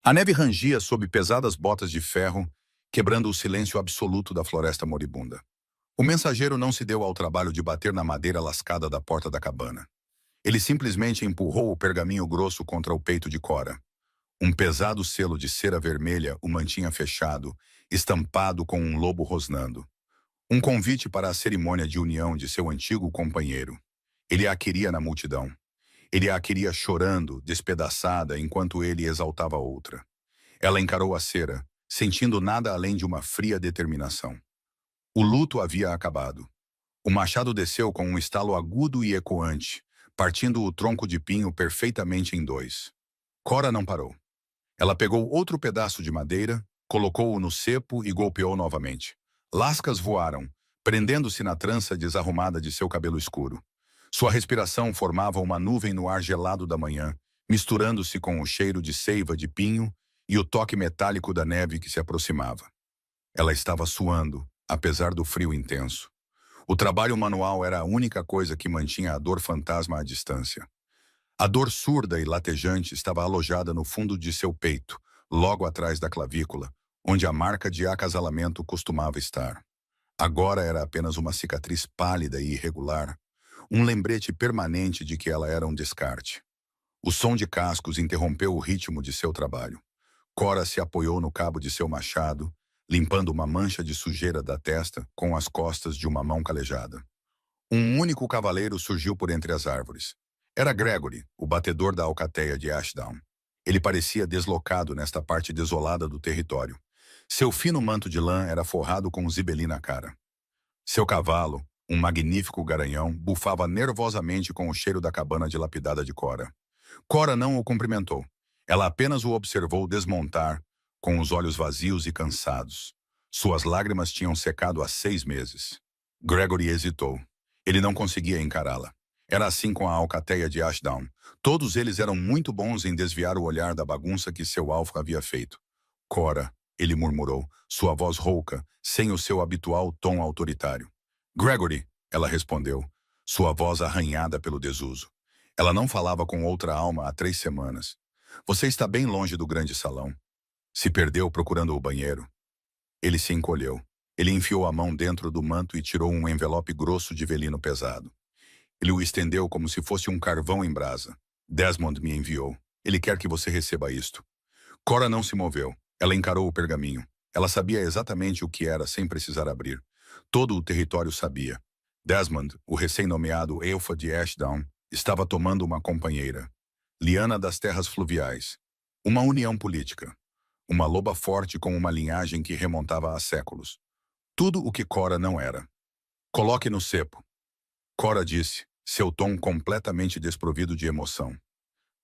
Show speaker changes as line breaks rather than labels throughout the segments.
A neve rangia sob pesadas botas de ferro, quebrando o silêncio absoluto da floresta moribunda. O mensageiro não se deu ao trabalho de bater na madeira lascada da porta da cabana. Ele simplesmente empurrou o pergaminho grosso contra o peito de Cora. Um pesado selo de cera vermelha o mantinha fechado, estampado com um lobo rosnando. Um convite para a cerimônia de união de seu antigo companheiro. Ele a queria na multidão. Ele a queria chorando, despedaçada, enquanto ele exaltava outra. Ela encarou a cera, sentindo nada além de uma fria determinação. O luto havia acabado. O machado desceu com um estalo agudo e ecoante, partindo o tronco de pinho perfeitamente em dois. Cora não parou. Ela pegou outro pedaço de madeira, colocou-o no cepo e golpeou novamente. Lascas voaram, prendendo-se na trança desarrumada de seu cabelo escuro. Sua respiração formava uma nuvem no ar gelado da manhã, misturando-se com o cheiro de seiva de pinho e o toque metálico da neve que se aproximava. Ela estava suando, apesar do frio intenso. O trabalho manual era a única coisa que mantinha a dor fantasma à distância. A dor surda e latejante estava alojada no fundo de seu peito, logo atrás da clavícula, onde a marca de acasalamento costumava estar. Agora era apenas uma cicatriz pálida e irregular, um lembrete permanente de que ela era um descarte. O som de cascos interrompeu o ritmo de seu trabalho. Cora se apoiou no cabo de seu machado, limpando uma mancha de sujeira da testa com as costas de uma mão calejada. Um único cavaleiro surgiu por entre as árvores. Era Gregory, o batedor da alcateia de Ashdown. Ele parecia deslocado nesta parte desolada do território. Seu fino manto de lã era forrado com zibeli na cara. Seu cavalo, um magnífico garanhão, bufava nervosamente com o cheiro da cabana dilapidada de Cora. Cora não o cumprimentou. Ela apenas o observou desmontar, com os olhos vazios e cansados. Suas lágrimas tinham secado há 6 meses. Gregory hesitou. Ele não conseguia encará-la. Era assim com a alcateia de Ashdown. Todos eles eram muito bons em desviar o olhar da bagunça que seu alvo havia feito. Cora, ele murmurou, sua voz rouca, sem o seu habitual tom autoritário. Gregory, ela respondeu, sua voz arranhada pelo desuso. Ela não falava com outra alma há 3 semanas. Você está bem longe do grande salão. Se perdeu procurando o banheiro. Ele se encolheu. Ele enfiou a mão dentro do manto e tirou um envelope grosso de velino pesado. Ele o estendeu como se fosse um carvão em brasa. Desmond me enviou. Ele quer que você receba isto. Cora não se moveu. Ela encarou o pergaminho. Ela sabia exatamente o que era sem precisar abrir. Todo o território sabia. Desmond, o recém-nomeado Elfa de Ashdown, estava tomando uma companheira. Liana das Terras Fluviais. Uma união política. Uma loba forte com uma linhagem que remontava a séculos. Tudo o que Cora não era. Coloque no cepo. Cora disse, seu tom completamente desprovido de emoção.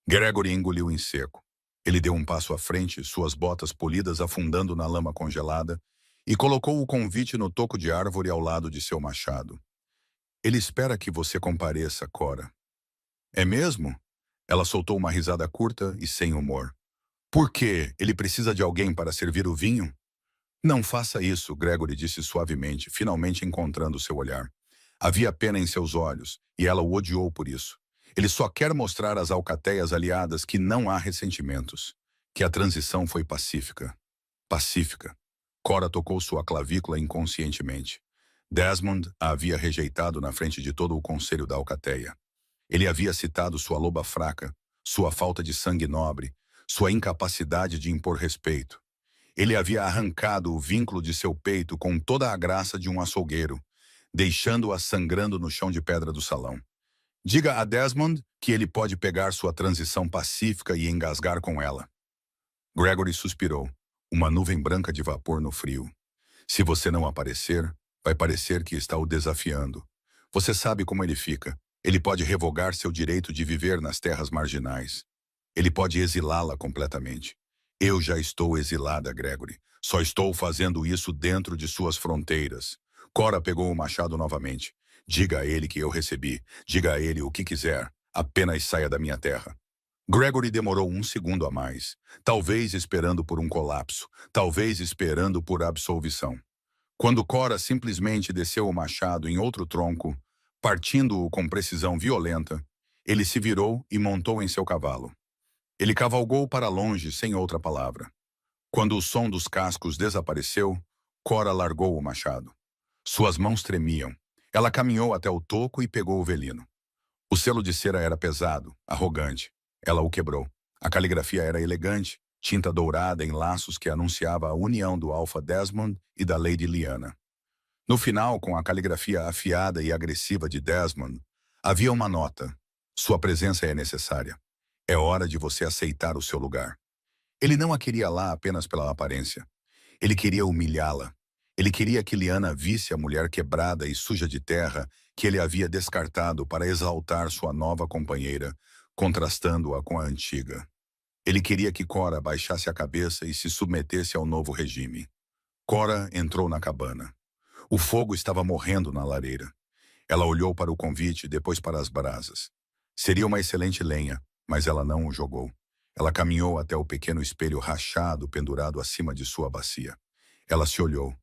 Gregory engoliu em seco. Ele deu um passo à frente, suas botas polidas afundando na lama congelada, e colocou o convite no toco de árvore ao lado de seu machado. Ele espera que você compareça, Cora. É mesmo? Ela soltou uma risada curta e sem humor. Por quê? Ele precisa de alguém para servir o vinho? Não faça isso, Gregory disse suavemente, finalmente encontrando seu olhar. Havia pena em seus olhos, e ela o odiou por isso. Ele só quer mostrar às alcateias aliadas que não há ressentimentos, que a transição foi pacífica. Pacífica. Cora tocou sua clavícula inconscientemente. Desmond a havia rejeitado na frente de todo o conselho da alcateia. Ele havia citado sua loba fraca, sua falta de sangue nobre, sua incapacidade de impor respeito. Ele havia arrancado o vínculo de seu peito com toda a graça de um açougueiro, deixando-a sangrando no chão de pedra do salão. Diga a Desmond que ele pode pegar sua transição pacífica e engasgar com ela. Gregory suspirou, uma nuvem branca de vapor no frio. Se você não aparecer, vai parecer que está o desafiando. Você sabe como ele fica. Ele pode revogar seu direito de viver nas terras marginais. Ele pode exilá-la completamente. Eu já estou exilada, Gregory. Só estou fazendo isso dentro de suas fronteiras. Cora pegou o machado novamente. Diga a ele que eu recebi. Diga a ele o que quiser. Apenas saia da minha terra. Gregory demorou 1 segundo a mais. Talvez esperando por um colapso. Talvez esperando por absolvição. Quando Cora simplesmente desceu o machado em outro tronco, partindo-o com precisão violenta, ele se virou e montou em seu cavalo. Ele cavalgou para longe sem outra palavra. Quando o som dos cascos desapareceu, Cora largou o machado. Suas mãos tremiam. Ela caminhou até o toco e pegou o velino. O selo de cera era pesado, arrogante. Ela o quebrou. A caligrafia era elegante, tinta dourada em laços que anunciava a união do Alpha Desmond e da Lady Lyanna. No final, com a caligrafia afiada e agressiva de Desmond, havia uma nota. Sua presença é necessária. É hora de você aceitar o seu lugar. Ele não a queria lá apenas pela aparência. Ele queria humilhá-la. Ele queria que Lyanna visse a mulher quebrada e suja de terra que ele havia descartado para exaltar sua nova companheira, contrastando-a com a antiga. Ele queria que Cora baixasse a cabeça e se submetesse ao novo regime. Cora entrou na cabana. O fogo estava morrendo na lareira. Ela olhou para o convite e depois para as brasas. Seria uma excelente lenha, mas ela não o jogou. Ela caminhou até o pequeno espelho rachado pendurado acima de sua bacia. Ela se olhou.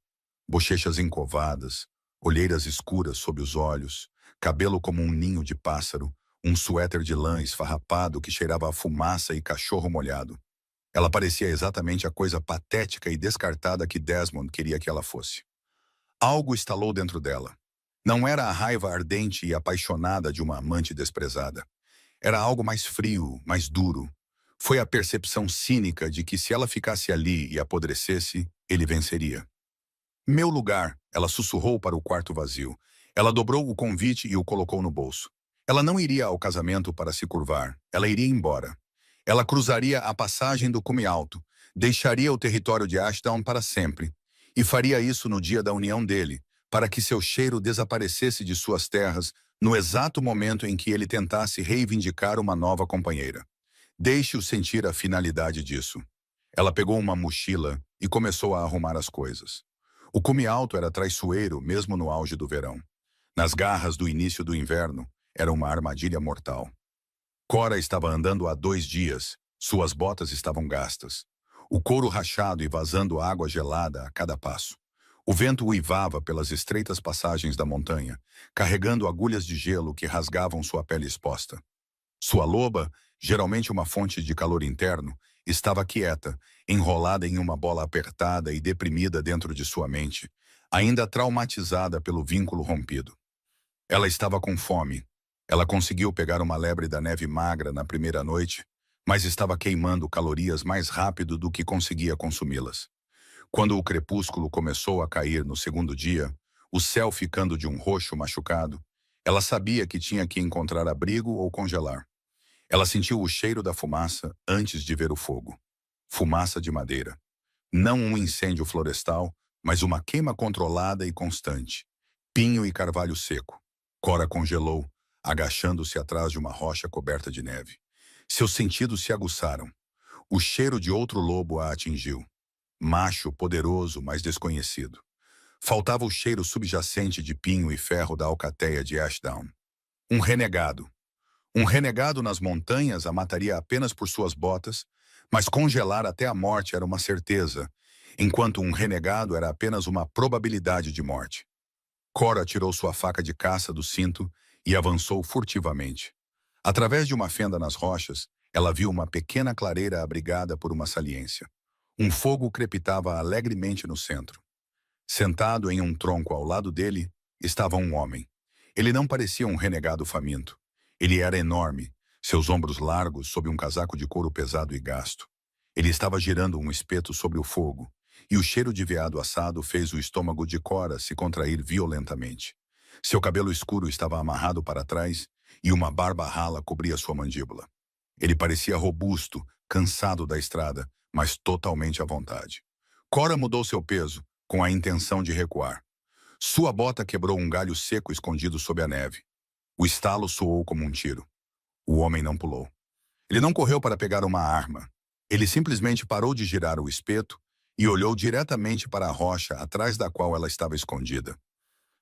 Bochechas encovadas, olheiras escuras sob os olhos, cabelo como um ninho de pássaro, um suéter de lã esfarrapado que cheirava a fumaça e cachorro molhado. Ela parecia exatamente a coisa patética e descartada que Desmond queria que ela fosse. Algo estalou dentro dela. Não era a raiva ardente e apaixonada de uma amante desprezada. Era algo mais frio, mais duro. Foi a percepção cínica de que se ela ficasse ali e apodrecesse, ele venceria. Meu lugar, ela sussurrou para o quarto vazio. Ela dobrou o convite e o colocou no bolso. Ela não iria ao casamento para se curvar. Ela iria embora. Ela cruzaria a passagem do cume alto, deixaria o território de Ashdown para sempre, e faria isso no dia da união dele, para que seu cheiro desaparecesse de suas terras no exato momento em que ele tentasse reivindicar uma nova companheira. Deixe-o sentir a finalidade disso. Ela pegou uma mochila e começou a arrumar as coisas. O cume alto era traiçoeiro mesmo no auge do verão. Nas garras do início do inverno, era uma armadilha mortal. Cora estava andando há 2 dias. Suas botas estavam gastas. O couro rachado e vazando água gelada a cada passo. O vento uivava pelas estreitas passagens da montanha, carregando agulhas de gelo que rasgavam sua pele exposta. Sua loba, geralmente uma fonte de calor interno, estava quieta, enrolada em uma bola apertada e deprimida dentro de sua mente, ainda traumatizada pelo vínculo rompido. Ela estava com fome. Ela conseguiu pegar uma lebre da neve magra na primeira noite, mas estava queimando calorias mais rápido do que conseguia consumi-las. Quando o crepúsculo começou a cair no segundo dia, o céu ficando de um roxo machucado, ela sabia que tinha que encontrar abrigo ou congelar. Ela sentiu o cheiro da fumaça antes de ver o fogo. Fumaça de madeira. Não um incêndio florestal, mas uma queima controlada e constante. Pinho e carvalho seco. Cora congelou, agachando-se atrás de uma rocha coberta de neve. Seus sentidos se aguçaram. O cheiro de outro lobo a atingiu. Macho, poderoso, mas desconhecido. Faltava o cheiro subjacente de pinho e ferro da alcateia de Ashdown. Um renegado. Um renegado nas montanhas a mataria apenas por suas botas, mas congelar até a morte era uma certeza, enquanto um renegado era apenas uma probabilidade de morte. Cora tirou sua faca de caça do cinto e avançou furtivamente. Através de uma fenda nas rochas, ela viu uma pequena clareira abrigada por uma saliência. Um fogo crepitava alegremente no centro. Sentado em um tronco ao lado dele, estava um homem. Ele não parecia um renegado faminto. Ele era enorme, seus ombros largos sob um casaco de couro pesado e gasto. Ele estava girando um espeto sobre o fogo, e o cheiro de veado assado fez o estômago de Cora se contrair violentamente. Seu cabelo escuro estava amarrado para trás, e uma barba rala cobria sua mandíbula. Ele parecia robusto, cansado da estrada, mas totalmente à vontade. Cora mudou seu peso, com a intenção de recuar. Sua bota quebrou um galho seco escondido sob a neve. O estalo soou como um tiro. O homem não pulou. Ele não correu para pegar uma arma. Ele simplesmente parou de girar o espeto e olhou diretamente para a rocha atrás da qual ela estava escondida.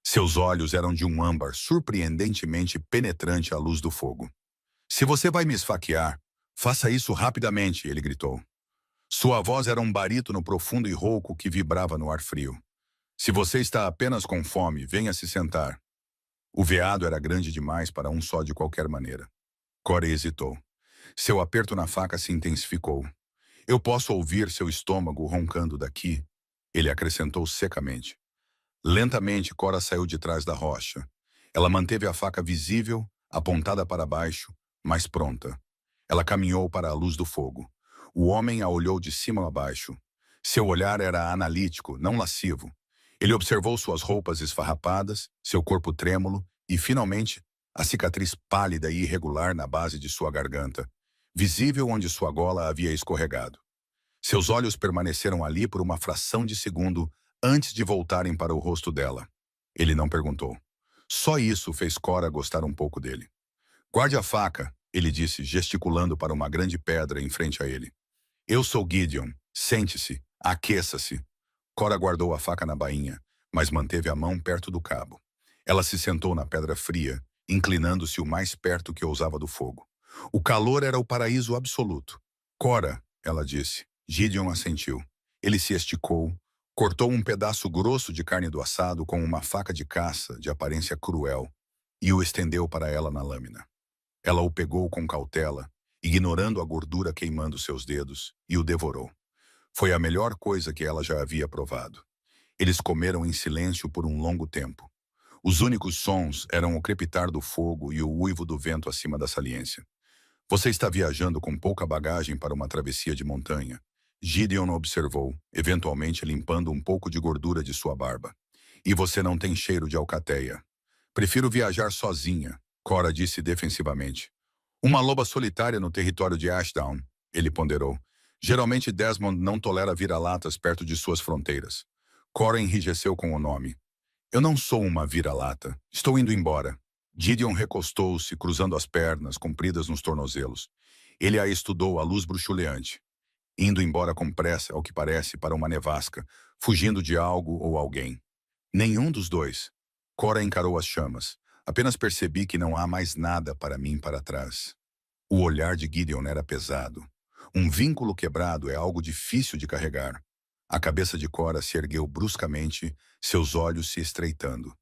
Seus olhos eram de um âmbar surpreendentemente penetrante à luz do fogo. "Se você vai me esfaquear, faça isso rapidamente", ele gritou. Sua voz era um barítono profundo e rouco que vibrava no ar frio. "Se você está apenas com fome, venha se sentar." O veado era grande demais para um só de qualquer maneira. Cora hesitou. Seu aperto na faca se intensificou. Eu posso ouvir seu estômago roncando daqui, ele acrescentou secamente. Lentamente, Cora saiu de trás da rocha. Ela manteve a faca visível, apontada para baixo, mas pronta. Ela caminhou para a luz do fogo. O homem a olhou de cima a baixo. Seu olhar era analítico, não lascivo. Ele observou suas roupas esfarrapadas, seu corpo trêmulo e, finalmente, a cicatriz pálida e irregular na base de sua garganta, visível onde sua gola havia escorregado. Seus olhos permaneceram ali por uma fração de segundo antes de voltarem para o rosto dela. Ele não perguntou. Só isso fez Cora gostar um pouco dele. Guarde a faca, ele disse, gesticulando para uma grande pedra em frente a ele. Eu sou Gideon. Sente-se. Aqueça-se. Cora guardou a faca na bainha, mas manteve a mão perto do cabo. Ela se sentou na pedra fria, inclinando-se o mais perto que ousava do fogo. O calor era o paraíso absoluto. Cora, ela disse. Gideon assentiu. Ele se esticou, cortou um pedaço grosso de carne do assado com uma faca de caça de aparência cruel e o estendeu para ela na lâmina. Ela o pegou com cautela, ignorando a gordura queimando seus dedos, e o devorou. Foi a melhor coisa que ela já havia provado. Eles comeram em silêncio por um longo tempo. Os únicos sons eram o crepitar do fogo e o uivo do vento acima da saliência. Você está viajando com pouca bagagem para uma travessia de montanha. Gideon observou, eventualmente limpando um pouco de gordura de sua barba. E você não tem cheiro de alcateia. Prefiro viajar sozinha, Cora disse defensivamente. Uma loba solitária no território de Ashdown, ele ponderou. Geralmente Desmond não tolera vira-latas perto de suas fronteiras. Cora enrijeceu com o nome. Eu não sou uma vira-lata. Estou indo embora. Gideon recostou-se, cruzando as pernas, compridas nos tornozelos. Ele a estudou à luz bruxuleante. Indo embora com pressa, ao que parece, para uma nevasca, fugindo de algo ou alguém. Nenhum dos dois. Cora encarou as chamas. Apenas percebi que não há mais nada para mim para trás. O olhar de Gideon era pesado. Um vínculo quebrado é algo difícil de carregar. A cabeça de Cora se ergueu bruscamente, seus olhos se estreitando.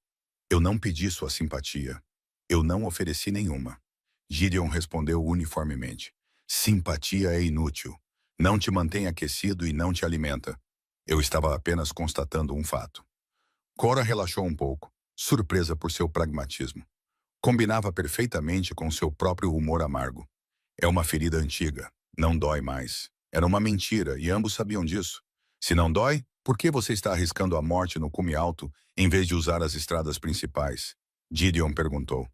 Eu não pedi sua simpatia. Eu não ofereci nenhuma. Gideon respondeu uniformemente. Simpatia é inútil. Não te mantém aquecido e não te alimenta. Eu estava apenas constatando um fato. Cora relaxou um pouco, surpresa por seu pragmatismo. Combinava perfeitamente com seu próprio humor amargo. É uma ferida antiga. Não dói mais. Era uma mentira e ambos sabiam disso. Se não dói, por que você está arriscando a morte no cume alto em vez de usar as estradas principais? Gideon perguntou.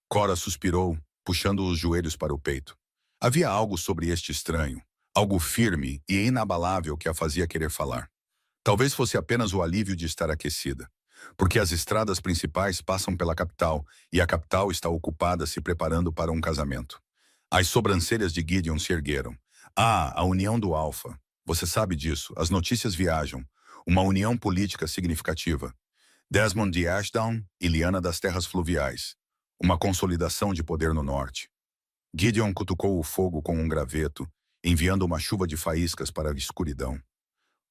Cora suspirou, puxando os joelhos para o peito. Havia algo sobre este estranho, algo firme e inabalável que a fazia querer falar. Talvez fosse apenas o alívio de estar aquecida, porque as estradas principais passam pela capital e a capital está ocupada se preparando para um casamento. As sobrancelhas de Gideon se ergueram. Ah, a união do Alfa. Você sabe disso, as notícias viajam. Uma união política significativa. Desmond de Ashdown e Lyanna das Terras Fluviais. Uma consolidação de poder no norte. Gideon cutucou o fogo com um graveto, enviando uma chuva de faíscas para a escuridão.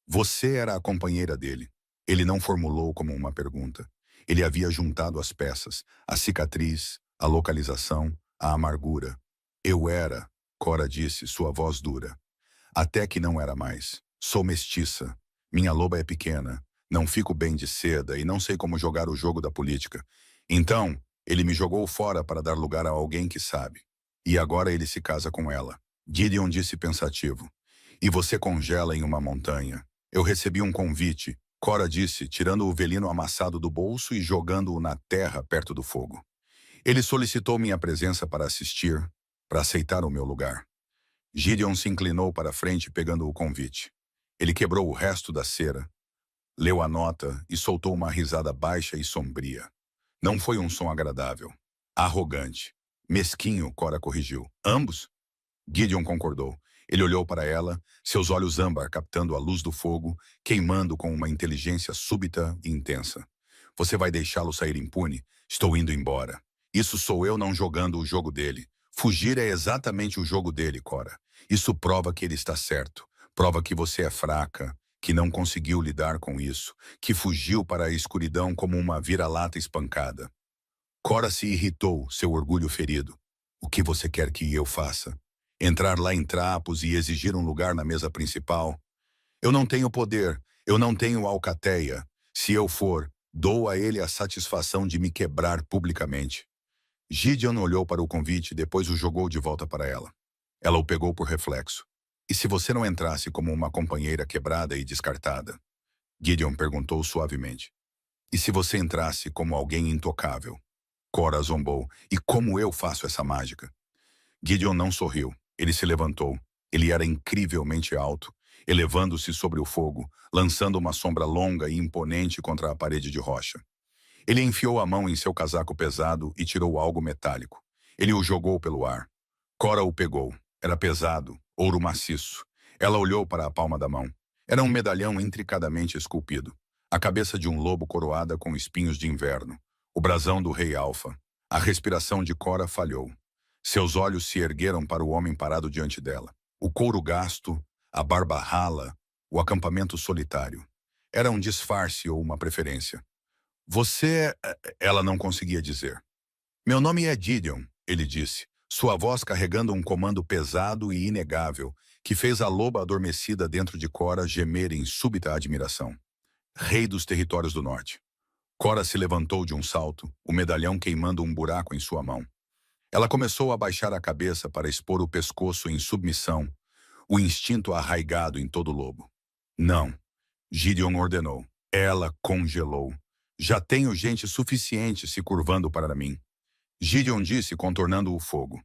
Você era a companheira dele. Ele não formulou como uma pergunta. Ele havia juntado as peças, a cicatriz, a localização, a amargura. Eu era, Cora disse, sua voz dura. Até que não era mais. Sou mestiça. Minha loba é pequena. Não fico bem de seda e não sei como jogar o jogo da política. Então, ele me jogou fora para dar lugar a alguém que sabe. E agora ele se casa com ela. Gideon disse pensativo. E você congela em uma montanha. Eu recebi um convite, Cora disse, tirando o velino amassado do bolso e jogando-o na terra perto do fogo. Ele solicitou minha presença para assistir, para aceitar o meu lugar. Gideon se inclinou para a frente pegando o convite. Ele quebrou o resto da cera, leu a nota e soltou uma risada baixa e sombria. Não foi um som agradável. Arrogante. Mesquinho, Cora corrigiu. Ambos? Gideon concordou. Ele olhou para ela, seus olhos âmbar captando a luz do fogo, queimando com uma inteligência súbita e intensa. Você vai deixá-lo sair impune? Estou indo embora. Isso sou eu não jogando o jogo dele. Fugir é exatamente o jogo dele, Cora. Isso prova que ele está certo. Prova que você é fraca, que não conseguiu lidar com isso, que fugiu para a escuridão como uma vira-lata espancada. Cora se irritou, seu orgulho ferido. O que você quer que eu faça? Entrar lá em trapos e exigir um lugar na mesa principal? Eu não tenho poder, eu não tenho alcateia. Se eu for, dou a ele a satisfação de me quebrar publicamente. Gideon olhou para o convite e depois o jogou de volta para ela. Ela o pegou por reflexo. E se você não entrasse como uma companheira quebrada e descartada? Gideon perguntou suavemente. E se você entrasse como alguém intocável? Cora zombou. E como eu faço essa mágica? Gideon não sorriu. Ele se levantou. Ele era incrivelmente alto, elevando-se sobre o fogo, lançando uma sombra longa e imponente contra a parede de rocha. Ele enfiou a mão em seu casaco pesado e tirou algo metálico. Ele o jogou pelo ar. Cora o pegou. Era pesado, ouro maciço. Ela olhou para a palma da mão. Era um medalhão intricadamente esculpido. A cabeça de um lobo coroada com espinhos de inverno. O brasão do rei Alfa. A respiração de Cora falhou. Seus olhos se ergueram para o homem parado diante dela. O couro gasto, a barba rala, o acampamento solitário. Era um disfarce ou uma preferência. Você... Ela não conseguia dizer. Meu nome é Gideon, ele disse, sua voz carregando um comando pesado e inegável, que fez a loba adormecida dentro de Cora gemer em súbita admiração. Rei dos territórios do norte. Cora se levantou de um salto, o medalhão queimando um buraco em sua mão. Ela começou a baixar a cabeça para expor o pescoço em submissão, o instinto arraigado em todo lobo. Não, Gideon ordenou. Ela congelou. Já tenho gente suficiente se curvando para mim. Gideon disse, contornando o fogo.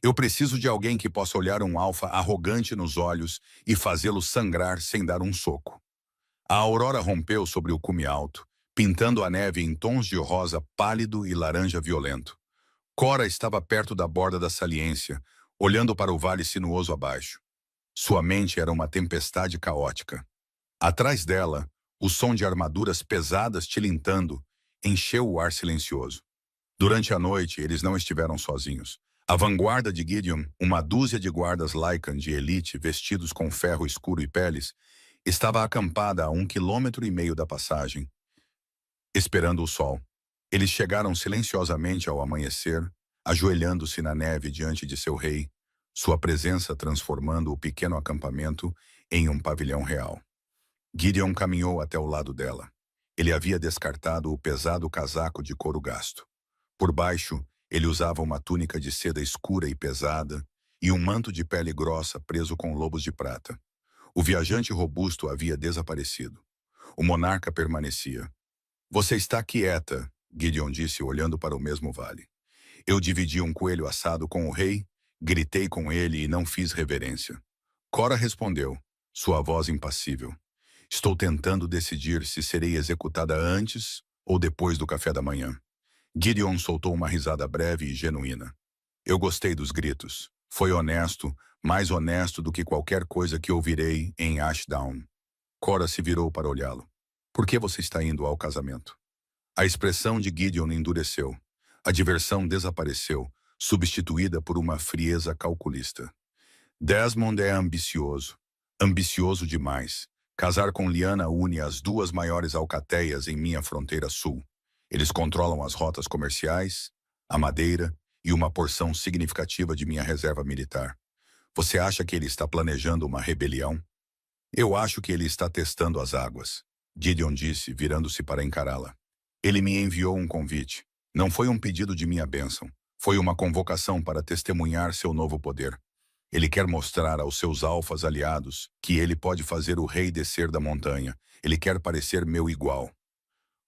Eu preciso de alguém que possa olhar um alfa arrogante nos olhos e fazê-lo sangrar sem dar um soco. A aurora rompeu sobre o cume alto, pintando a neve em tons de rosa pálido e laranja violento. Cora estava perto da borda da saliência, olhando para o vale sinuoso abaixo. Sua mente era uma tempestade caótica. Atrás dela, o som de armaduras pesadas tilintando encheu o ar silencioso. Durante a noite, eles não estiveram sozinhos. A vanguarda de Gideon, uma dúzia de guardas Lycan de elite vestidos com ferro escuro e peles, estava acampada a 1,5 km da passagem, esperando o sol. Eles chegaram silenciosamente ao amanhecer, ajoelhando-se na neve diante de seu rei, sua presença transformando o pequeno acampamento em um pavilhão real. Gideon caminhou até o lado dela. Ele havia descartado o pesado casaco de couro gasto. Por baixo, ele usava uma túnica de seda escura e pesada e um manto de pele grossa preso com lobos de prata. O viajante robusto havia desaparecido. O monarca permanecia. Você está quieta, Gideon disse, olhando para o mesmo vale. Eu dividi um coelho assado com o rei, gritei com ele e não fiz reverência. Cora respondeu, sua voz impassível. Estou tentando decidir se serei executada antes ou depois do café da manhã. Gideon soltou uma risada breve e genuína. Eu gostei dos gritos. Foi honesto, mais honesto do que qualquer coisa que ouvirei em Ashdown. Cora se virou para olhá-lo. Por que você está indo ao casamento? A expressão de Gideon endureceu. A diversão desapareceu, substituída por uma frieza calculista. Desmond é ambicioso. Ambicioso demais. Casar com Lyanna une as duas maiores alcateias em minha fronteira sul. Eles controlam as rotas comerciais, a madeira e uma porção significativa de minha reserva militar. Você acha que ele está planejando uma rebelião? Eu acho que ele está testando as águas, Gideon disse, virando-se para encará-la. Ele me enviou um convite. Não foi um pedido de minha bênção. Foi uma convocação para testemunhar seu novo poder. Ele quer mostrar aos seus alfas aliados que ele pode fazer o rei descer da montanha. Ele quer parecer meu igual.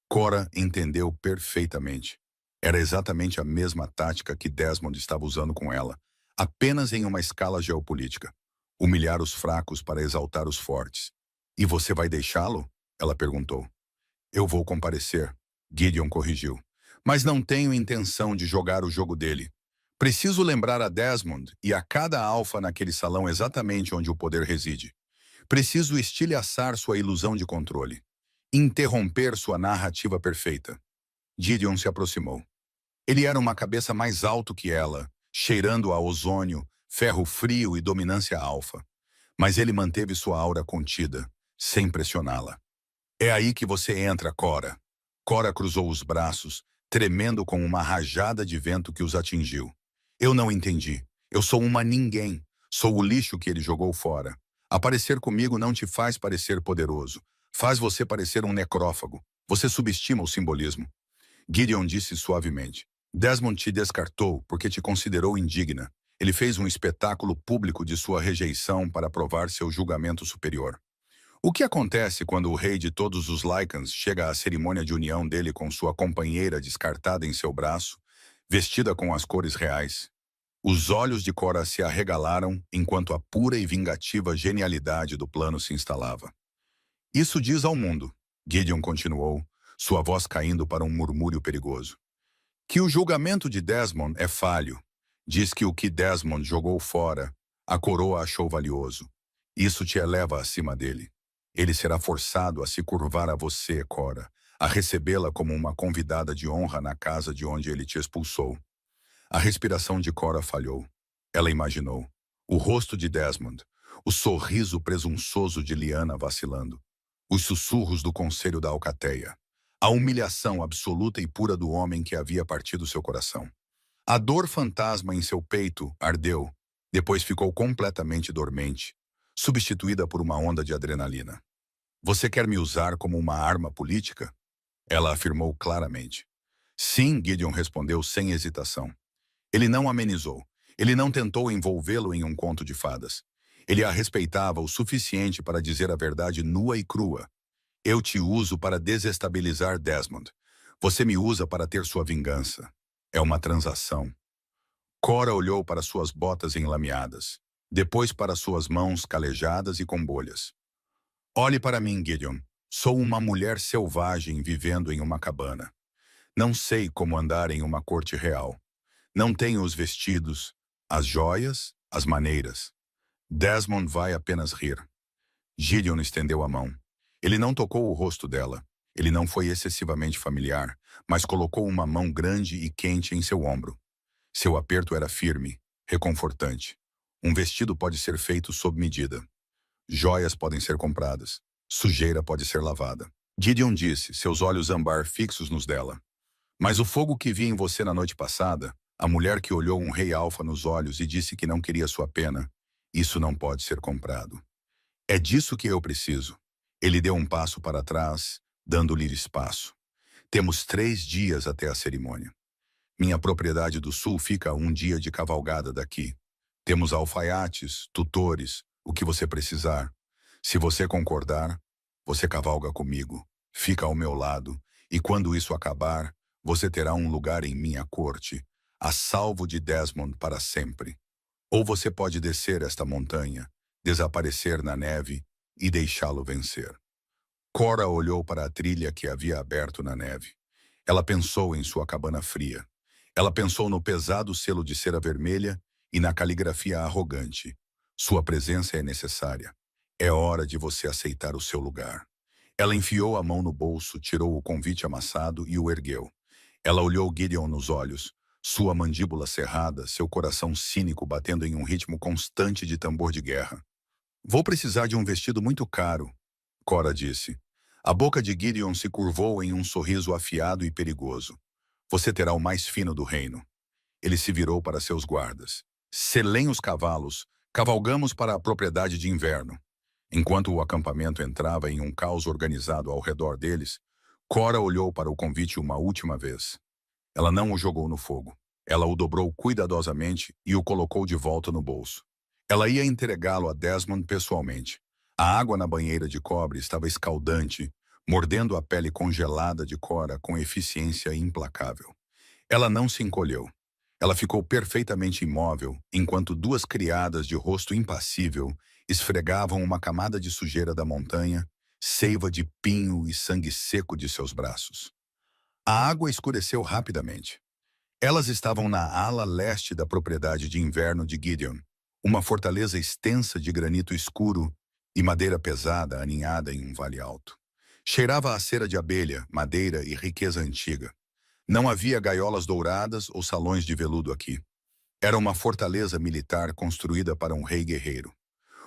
Cora entendeu perfeitamente. Era exatamente a mesma tática que Desmond estava usando com ela, apenas em uma escala geopolítica. Humilhar os fracos para exaltar os fortes. E você vai deixá-lo? Ela perguntou. Eu vou comparecer, Gideon corrigiu. Mas não tenho intenção de jogar o jogo dele. Preciso lembrar a Desmond e a cada alfa naquele salão exatamente onde o poder reside. Preciso estilhaçar sua ilusão de controle. Interromper sua narrativa perfeita. Gideon se aproximou. Ele era uma cabeça mais alto que ela, cheirando a ozônio, ferro frio e dominância alfa. Mas ele manteve sua aura contida, sem pressioná-la. É aí que você entra, Cora. Cora cruzou os braços, tremendo com uma rajada de vento que os atingiu. Eu não entendi. Eu sou uma ninguém. Sou o lixo que ele jogou fora. Aparecer comigo não te faz parecer poderoso. Faz você parecer um necrófago. Você subestima o simbolismo. Gideon disse suavemente. Desmond te descartou porque te considerou indigna. Ele fez um espetáculo público de sua rejeição para provar seu julgamento superior. O que acontece quando o rei de todos os Lycans chega à cerimônia de união dele com sua companheira descartada em seu braço, vestida com as cores reais? Os olhos de Cora se arregalaram enquanto a pura e vingativa genialidade do plano se instalava. Isso diz ao mundo, Gideon continuou, sua voz caindo para um murmúrio perigoso, que o julgamento de Desmond é falho. Diz que o que Desmond jogou fora, a coroa achou valioso. Isso te eleva acima dele. Ele será forçado a se curvar a você, Cora, a recebê-la como uma convidada de honra na casa de onde ele te expulsou. A respiração de Cora falhou. Ela imaginou. O rosto de Desmond, o sorriso presunçoso de Lyanna vacilando, os sussurros do conselho da alcateia, a humilhação absoluta e pura do homem que havia partido seu coração. A dor fantasma em seu peito ardeu, depois ficou completamente dormente, substituída por uma onda de adrenalina. Você quer me usar como uma arma política? Ela afirmou claramente. Sim, Gideon respondeu sem hesitação. Ele não amenizou. Ele não tentou envolvê-lo em um conto de fadas. Ele a respeitava o suficiente para dizer a verdade nua e crua. Eu te uso para desestabilizar Desmond. Você me usa para ter sua vingança. É uma transação. Cora olhou para suas botas enlameadas, depois para suas mãos calejadas e com bolhas. Olhe para mim, Gideon. Sou uma mulher selvagem vivendo em uma cabana. Não sei como andar em uma corte real. Não tenho os vestidos, as joias, as maneiras. Desmond vai apenas rir. Gideon estendeu a mão. Ele não tocou o rosto dela. Ele não foi excessivamente familiar, mas colocou uma mão grande e quente em seu ombro. Seu aperto era firme, reconfortante. Um vestido pode ser feito sob medida. Joias podem ser compradas. Sujeira pode ser lavada. Gideon disse, seus olhos âmbar fixos nos dela. Mas o fogo que vi em você na noite passada, a mulher que olhou um rei alfa nos olhos e disse que não queria sua pena, isso não pode ser comprado. É disso que eu preciso. Ele deu um passo para trás, dando-lhe espaço. Temos 3 dias até a cerimônia. Minha propriedade do sul fica a 1 dia de cavalgada daqui. Temos alfaiates, tutores, o que você precisar. Se você concordar, você cavalga comigo, fica ao meu lado, e quando isso acabar, você terá um lugar em minha corte, a salvo de Desmond para sempre. Ou você pode descer esta montanha, desaparecer na neve e deixá-lo vencer. Cora olhou para a trilha que havia aberto na neve. Ela pensou em sua cabana fria. Ela pensou no pesado selo de cera vermelha e na caligrafia arrogante. Sua presença é necessária. É hora de você aceitar o seu lugar. Ela enfiou a mão no bolso, tirou o convite amassado e o ergueu. Ela olhou Gideon nos olhos, sua mandíbula cerrada, seu coração cínico batendo em um ritmo constante de tambor de guerra. Vou precisar de um vestido muito caro, Cora disse. A boca de Gideon se curvou em um sorriso afiado e perigoso. Você terá o mais fino do reino. Ele se virou para seus guardas. Selem os cavalos, cavalgamos para a propriedade de inverno. Enquanto o acampamento entrava em um caos organizado ao redor deles, Cora olhou para o convite uma última vez. Ela não o jogou no fogo. Ela o dobrou cuidadosamente e o colocou de volta no bolso. Ela ia entregá-lo a Desmond pessoalmente. A água na banheira de cobre estava escaldante, mordendo a pele congelada de Cora com eficiência implacável. Ela não se encolheu. Ela ficou perfeitamente imóvel, enquanto 2 criadas de rosto impassível esfregavam uma camada de sujeira da montanha, seiva de pinho e sangue seco de seus braços. A água escureceu rapidamente. Elas estavam na ala leste da propriedade de inverno de Gideon, uma fortaleza extensa de granito escuro e madeira pesada aninhada em um vale alto. Cheirava a cera de abelha, madeira e riqueza antiga. Não havia gaiolas douradas ou salões de veludo aqui. Era uma fortaleza militar construída para um rei guerreiro.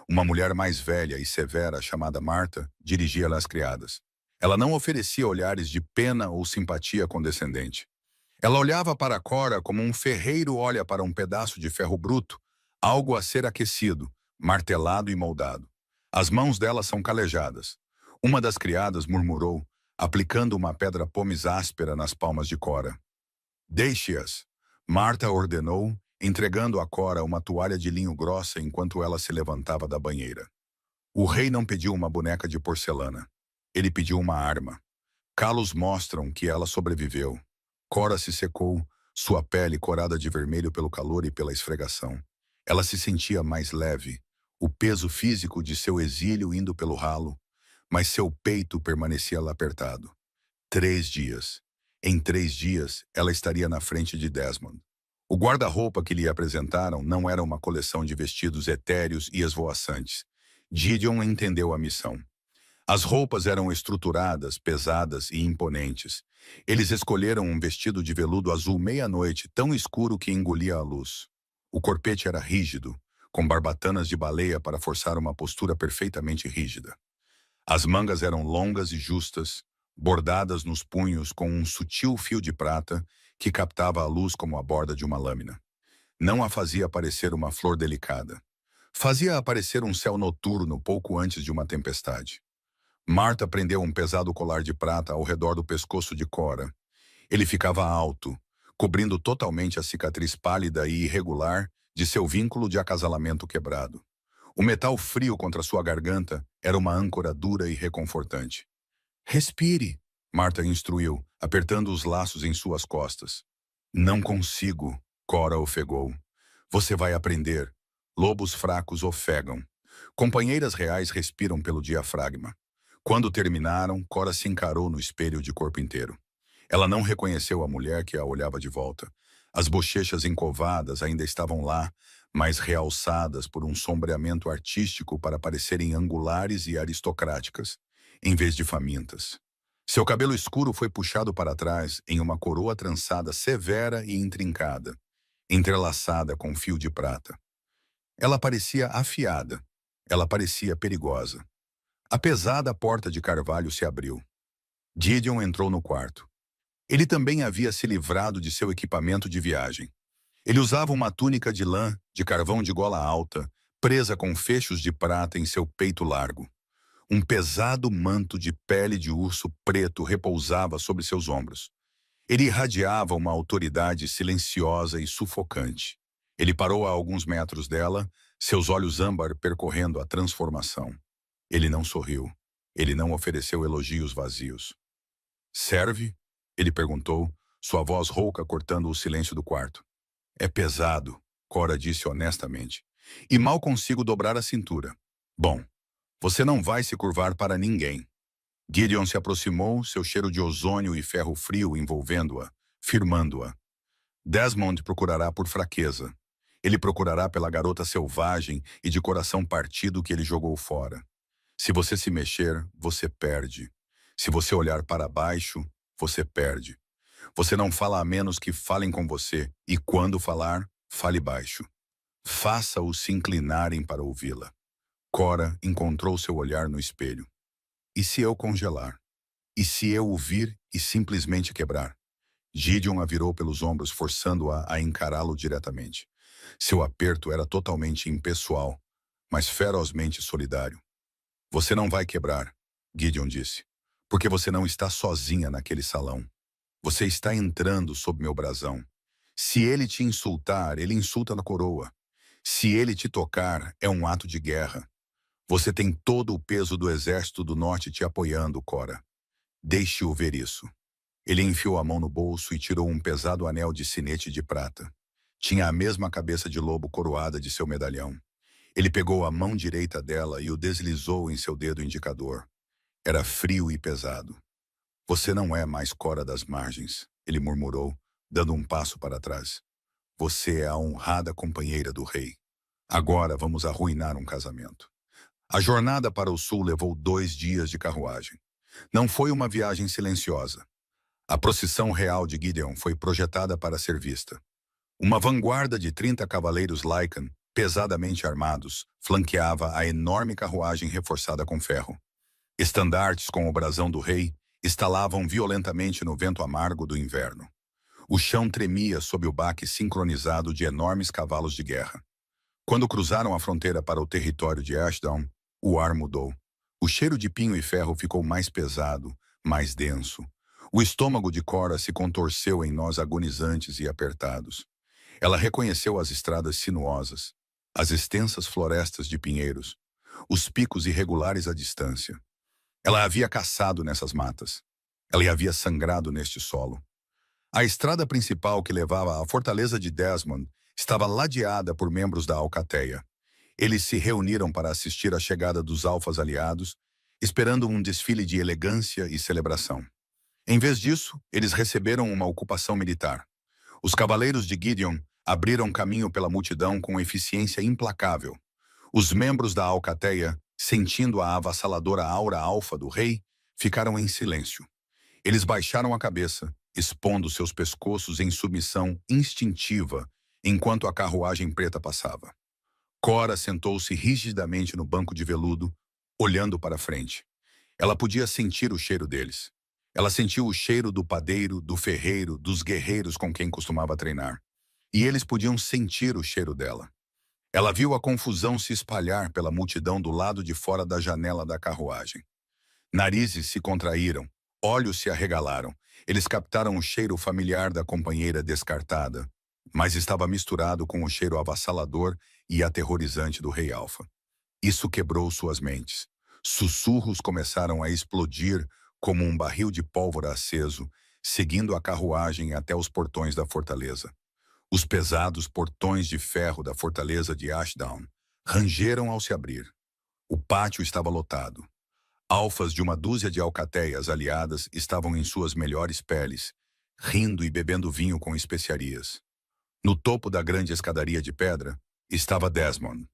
Uma mulher mais velha e severa, chamada Marta, dirigia-lhe as criadas. Ela não oferecia olhares de pena ou simpatia condescendente. Ela olhava para Cora como um ferreiro olha para um pedaço de ferro bruto, Algo a ser aquecido, martelado e moldado. As mãos dela são calejadas. Uma das criadas murmurou, aplicando uma pedra pomes áspera nas palmas de Cora. Deixe-as, Marta ordenou, entregando a Cora uma toalha de linho grossa enquanto ela se levantava da banheira. O rei não pediu uma boneca de porcelana. Ele pediu uma arma. Calos mostram que ela sobreviveu. Cora se secou, sua pele corada de vermelho pelo calor e pela esfregação. Ela se sentia mais leve, o peso físico de seu exílio indo pelo ralo, mas seu peito permanecia lá apertado. 3 dias. Em 3 dias, ela estaria na frente de Desmond. O guarda-roupa que lhe apresentaram não era uma coleção de vestidos etéreos e esvoaçantes. Gideon entendeu a missão. As roupas eram estruturadas, pesadas e imponentes. Eles escolheram um vestido de veludo azul meia-noite, tão escuro que engolia a luz. O corpete era rígido, com barbatanas de baleia para forçar uma postura perfeitamente rígida. As mangas eram longas e justas, bordadas nos punhos com um sutil fio de prata que captava a luz como a borda de uma lâmina. Não a fazia parecer uma flor delicada. Fazia aparecer um céu noturno pouco antes de uma tempestade. Marta prendeu um pesado colar de prata ao redor do pescoço de Cora. Ele ficava alto, cobrindo totalmente a cicatriz pálida e irregular de seu vínculo de acasalamento quebrado. O metal frio contra sua garganta era uma âncora dura e reconfortante. Respire, Marta instruiu, apertando os laços em suas costas. Não consigo, Cora ofegou. Você vai aprender. Lobos fracos ofegam. Companheiras reais respiram pelo diafragma. Quando terminaram, Cora se encarou no espelho de corpo inteiro. Ela não reconheceu a mulher que a olhava de volta. As bochechas encovadas ainda estavam lá, mas realçadas por um sombreamento artístico para parecerem angulares e aristocráticas, em vez de famintas. Seu cabelo escuro foi puxado para trás em uma coroa trançada severa e intrincada, entrelaçada com fio de prata. Ela parecia afiada. Ela parecia perigosa. A pesada porta de carvalho se abriu. Gideon entrou no quarto. Ele também havia se livrado de seu equipamento de viagem. Ele usava uma túnica de lã, de carvão de gola alta, presa com fechos de prata em seu peito largo. Um pesado manto de pele de urso preto repousava sobre seus ombros. Ele irradiava uma autoridade silenciosa e sufocante. Ele parou a alguns metros dela, seus olhos âmbar percorrendo a transformação. Ele não sorriu. Ele não ofereceu elogios vazios. Serve? Ele perguntou, sua voz rouca cortando o silêncio do quarto. É pesado, Cora disse honestamente. E mal consigo dobrar a cintura. Bom, você não vai se curvar para ninguém. Gideon se aproximou, seu cheiro de ozônio e ferro frio envolvendo-a, firmando-a. Desmond procurará por fraqueza. Ele procurará pela garota selvagem e de coração partido que ele jogou fora. Se você se mexer, você perde. Se você olhar para baixo, você perde. Você não fala a menos que falem com você, e quando falar, fale baixo. Faça-os se inclinarem para ouvi-la. Cora encontrou seu olhar no espelho. E se eu congelar? E se eu o vir e simplesmente quebrar? Gideon a virou pelos ombros, forçando-a a encará-lo diretamente. Seu aperto era totalmente impessoal, mas ferozmente solidário. Você não vai quebrar, Gideon disse, porque você não está sozinha naquele salão. Você está entrando sob meu brasão. Se ele te insultar, ele insulta na coroa. Se ele te tocar, é um ato de guerra. Você tem todo o peso do exército do norte te apoiando, Cora. Deixe-o ver isso. Ele enfiou a mão no bolso e tirou um pesado anel de sinete de prata. Tinha a mesma cabeça de lobo coroada de seu medalhão. Ele pegou a mão direita dela e o deslizou em seu dedo indicador. Era frio e pesado. Você não é mais Cora das Margens, ele murmurou, dando um passo para trás. Você é a honrada companheira do rei. Agora vamos arruinar um casamento. A jornada para o sul levou 2 dias de carruagem. Não foi uma viagem silenciosa. A procissão real de Gideon foi projetada para ser vista. Uma vanguarda de 30 cavaleiros Lycan, pesadamente armados, flanqueava a enorme carruagem reforçada com ferro. Estandartes com o brasão do rei estalavam violentamente no vento amargo do inverno. O chão tremia sob o baque sincronizado de enormes cavalos de guerra. Quando cruzaram a fronteira para o território de Ashdown, o ar mudou. O cheiro de pinho e ferro ficou mais pesado, mais denso. O estômago de Cora se contorceu em nós agonizantes e apertados. Ela reconheceu as estradas sinuosas, as extensas florestas de pinheiros, os picos irregulares à distância. Ela havia caçado nessas matas. Ela havia sangrado neste solo. A estrada principal que levava à fortaleza de Desmond estava ladeada por membros da Alcateia. Eles se reuniram para assistir à chegada dos alfas aliados, esperando um desfile de elegância e celebração. Em vez disso, eles receberam uma ocupação militar. Os cavaleiros de Gideon abriram caminho pela multidão com eficiência implacável. Os membros da Alcateia, sentindo a avassaladora aura alfa do rei, ficaram em silêncio. Eles baixaram a cabeça, expondo seus pescoços em submissão instintiva, enquanto a carruagem preta passava. Cora sentou-se rigidamente no banco de veludo, olhando para frente. Ela podia sentir o cheiro deles. Ela sentiu o cheiro do padeiro, do ferreiro, dos guerreiros com quem costumava treinar. E eles podiam sentir o cheiro dela. Ela viu a confusão se espalhar pela multidão do lado de fora da janela da carruagem. Narizes se contraíram, olhos se arregalaram. Eles captaram o cheiro familiar da companheira descartada, mas estava misturado com o cheiro avassalador e aterrorizante do Rei Alfa. Isso quebrou suas mentes. Sussurros começaram a explodir como um barril de pólvora aceso, seguindo a carruagem até os portões da fortaleza. Os pesados portões de ferro da fortaleza de Ashdown rangeram ao se abrir. O pátio estava lotado. Alfas de uma dúzia de alcateias aliadas estavam em suas melhores peles, rindo e bebendo vinho com especiarias. No topo da grande escadaria de pedra estava Desmond.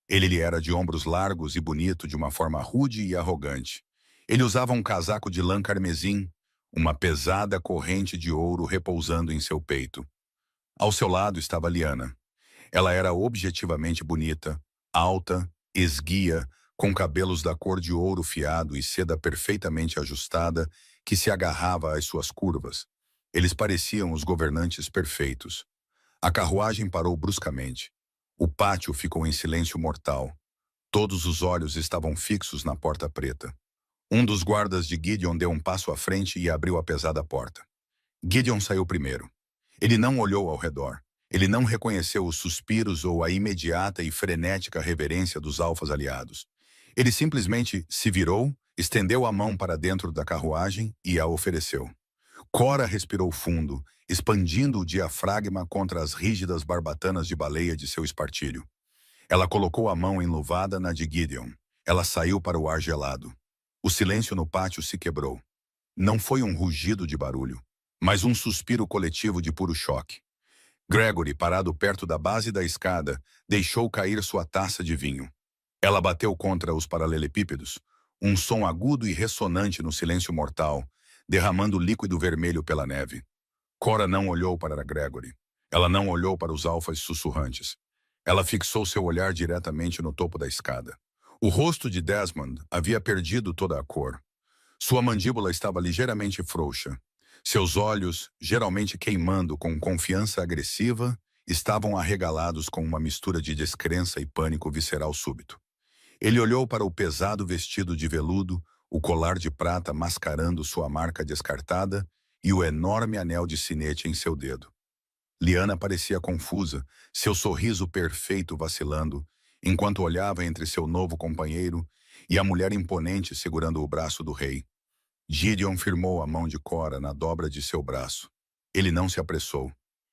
Ele lhe era de ombros largos e bonito de uma forma rude e arrogante. Ele usava um casaco de lã carmesim, uma pesada corrente de ouro repousando em seu peito. Ao seu lado estava Lyanna. Ela era objetivamente bonita, alta, esguia, com cabelos da cor de ouro fiado e seda perfeitamente ajustada que se agarrava às suas curvas. Eles pareciam os governantes perfeitos. A carruagem parou bruscamente. O pátio ficou em silêncio mortal. Todos os olhos estavam fixos na porta preta. Um dos guardas de Gideon deu um passo à frente e abriu a pesada porta. Gideon saiu primeiro. Ele não olhou ao redor. Ele não reconheceu os suspiros ou a imediata e frenética reverência dos alfas aliados. Ele simplesmente se virou, estendeu a mão para dentro da carruagem e a ofereceu. Cora respirou fundo, expandindo o diafragma contra as rígidas barbatanas de baleia de seu espartilho. Ela colocou a mão enluvada na de Gideon. Ela saiu para o ar gelado. O silêncio no pátio se quebrou. Não foi um rugido de barulho, mas um suspiro coletivo de puro choque. Gregory, parado perto da base da escada, deixou cair sua taça de vinho. Ela bateu contra os paralelepípedos, um som agudo e ressonante no silêncio mortal, derramando líquido vermelho pela neve. Cora não olhou para Gregory. Ela não olhou para os alfas sussurrantes. Ela fixou seu olhar diretamente no topo da escada. O rosto de Desmond havia perdido toda a cor. Sua mandíbula estava ligeiramente frouxa. Seus olhos, geralmente queimando com confiança agressiva, estavam arregalados com uma mistura de descrença e pânico visceral súbito. Ele olhou para o pesado vestido de veludo, o colar de prata mascarando sua marca descartada e o enorme anel de sinete em seu dedo. Lyanna parecia confusa, seu sorriso perfeito vacilando, enquanto olhava entre seu novo companheiro e a mulher imponente segurando o braço do rei. Gideon firmou a mão de Cora na dobra de seu braço. Ele não se apressou.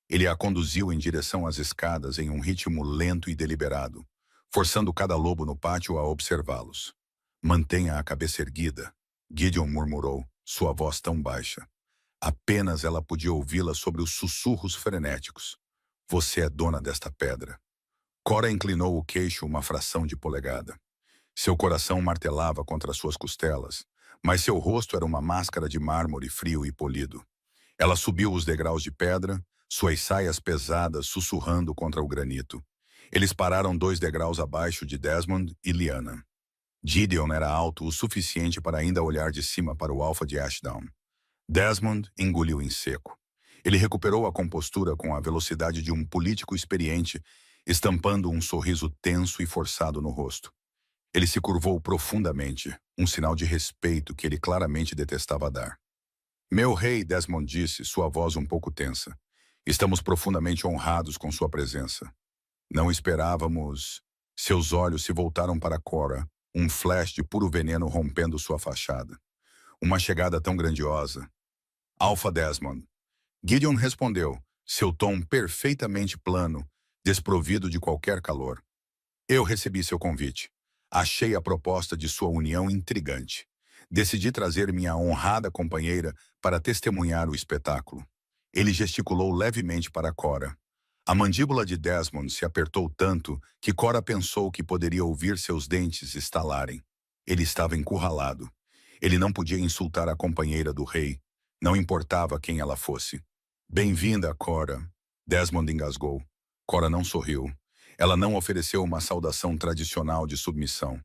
Ele a conduziu em direção às escadas em um ritmo lento e deliberado, forçando cada lobo no pátio a observá-los. Mantenha a cabeça erguida, Gideon murmurou, sua voz tão baixa. Apenas ela podia ouvi-la sobre os sussurros frenéticos. Você é dona desta pedra. Cora inclinou o queixo uma fração de polegada. Seu coração martelava contra suas costelas, mas seu rosto era uma máscara de mármore frio e polido. Ela subiu os degraus de pedra, suas saias pesadas sussurrando contra o granito. Eles pararam 2 degraus abaixo de Desmond e Lyanna. Gideon era alto o suficiente para ainda olhar de cima para o alfa de Ashdown. Desmond engoliu em seco. Ele recuperou a compostura com a velocidade de um político experiente estampando um sorriso tenso e forçado no rosto. Ele se curvou profundamente, um sinal de respeito que ele claramente detestava dar. Meu rei, Desmond disse, sua voz um pouco tensa. Estamos profundamente honrados com sua presença. Não esperávamos. Seus olhos se voltaram para Cora, um flash de puro veneno rompendo sua fachada. Uma chegada tão grandiosa. Alpha Desmond. Gideon respondeu, seu tom perfeitamente plano, desprovido de qualquer calor. Eu recebi seu convite. Achei a proposta de sua união intrigante. Decidi trazer minha honrada companheira para testemunhar o espetáculo. Ele gesticulou levemente para Cora. A mandíbula de Desmond se apertou tanto que Cora pensou que poderia ouvir seus dentes estalarem. Ele estava encurralado. Ele não podia insultar a companheira do rei. Não importava quem ela fosse. Bem-vinda, Cora. Desmond engasgou. Cora não sorriu. Ela não ofereceu uma saudação tradicional de submissão.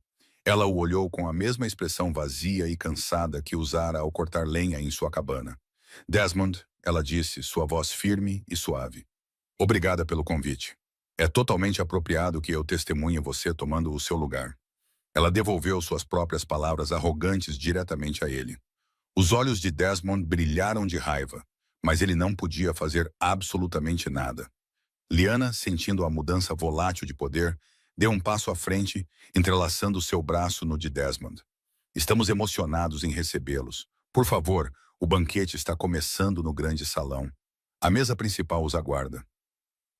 Ela o olhou com a mesma expressão vazia e cansada que usara ao cortar lenha em sua cabana. Desmond, ela disse, sua voz firme e suave. Obrigada pelo convite. É totalmente apropriado que eu testemunhe você tomando o seu lugar. Ela devolveu suas próprias palavras arrogantes diretamente a ele. Os olhos de Desmond brilharam de raiva, mas ele não podia fazer absolutamente nada. Lyanna, sentindo a mudança volátil de poder, deu um passo à frente, entrelaçando seu braço no de Desmond. Estamos emocionados em recebê-los. Por favor, o banquete está começando no grande salão. A mesa principal os aguarda.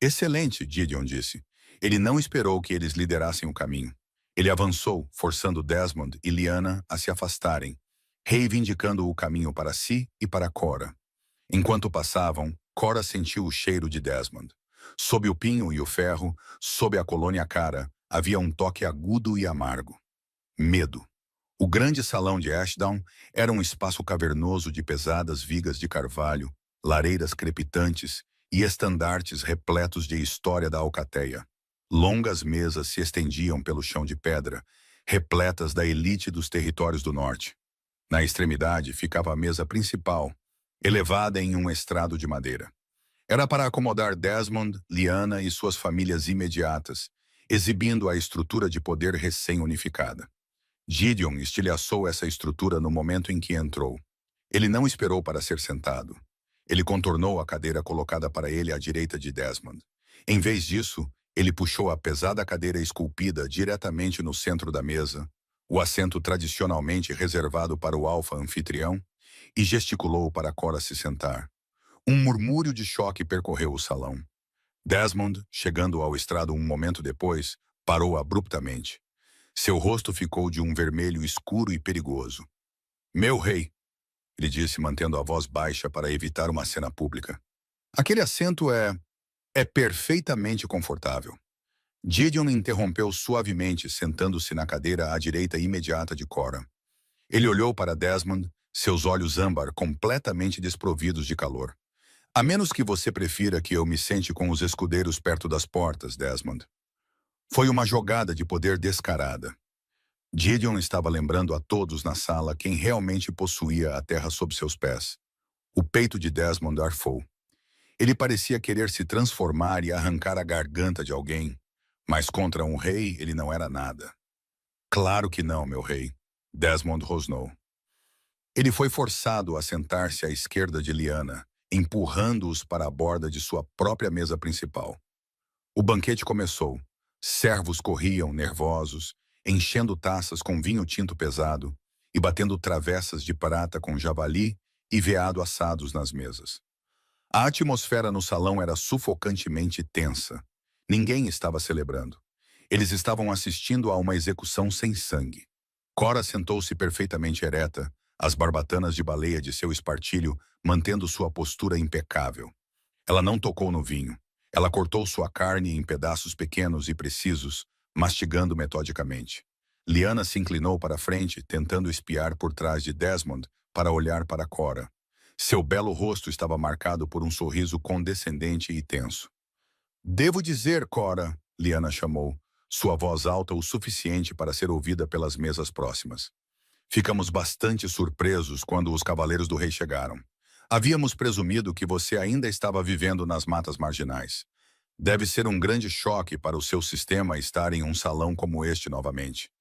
Excelente, Gideon disse. Ele não esperou que eles liderassem o caminho. Ele avançou, forçando Desmond e Lyanna a se afastarem, reivindicando o caminho para si e para Cora. Enquanto passavam, Cora sentiu o cheiro de Desmond. Sob o pinho e o ferro, sob a colônia cara, havia um toque agudo e amargo. Medo. O grande salão de Ashdown era um espaço cavernoso de pesadas vigas de carvalho, lareiras crepitantes e estandartes repletos de história da alcateia. Longas mesas se estendiam pelo chão de pedra, repletas da elite dos territórios do norte. Na extremidade ficava a mesa principal, elevada em um estrado de madeira. Era para acomodar Desmond, Lyanna e suas famílias imediatas, exibindo a estrutura de poder recém-unificada. Gideon estilhaçou essa estrutura no momento em que entrou. Ele não esperou para ser sentado. Ele contornou a cadeira colocada para ele à direita de Desmond. Em vez disso, ele puxou a pesada cadeira esculpida diretamente no centro da mesa, o assento tradicionalmente reservado para o alfa anfitrião, e gesticulou para Cora se sentar. Um murmúrio de choque percorreu o salão. Desmond, chegando ao estrado um momento depois, parou abruptamente. Seu rosto ficou de um vermelho escuro e perigoso. Meu rei, ele disse mantendo a voz baixa para evitar uma cena pública. Aquele assento é perfeitamente confortável. Gideon interrompeu suavemente, sentando-se na cadeira à direita imediata de Cora. Ele olhou para Desmond, seus olhos âmbar completamente desprovidos de calor. A menos que você prefira que eu me sente com os escudeiros perto das portas, Desmond. Foi uma jogada de poder descarada. Gideon estava lembrando a todos na sala quem realmente possuía a terra sob seus pés. O peito de Desmond arfou. Ele parecia querer se transformar e arrancar a garganta de alguém, mas contra um rei ele não era nada. Claro que não, meu rei, Desmond rosnou. Ele foi forçado a sentar-se à esquerda de Lyanna, empurrando-os para a borda de sua própria mesa principal. O banquete começou. Servos corriam, nervosos, enchendo taças com vinho tinto pesado e batendo travessas de prata com javali e veado assados nas mesas. A atmosfera no salão era sufocantemente tensa. Ninguém estava celebrando. Eles estavam assistindo a uma execução sem sangue. Cora sentou-se perfeitamente ereta, as barbatanas de baleia de seu espartilho mantendo sua postura impecável. Ela não tocou no vinho. Ela cortou sua carne em pedaços pequenos e precisos, mastigando metodicamente. Lyanna se inclinou para a frente, tentando espiar por trás de Desmond para olhar para Cora. Seu belo rosto estava marcado por um sorriso condescendente e tenso. Devo dizer, Cora, Lyanna chamou, sua voz alta o suficiente para ser ouvida pelas mesas próximas. Ficamos bastante surpresos quando os cavaleiros do rei chegaram. Havíamos presumido que você ainda estava vivendo nas matas marginais. Deve ser um grande choque para o seu sistema estar em um salão como este novamente.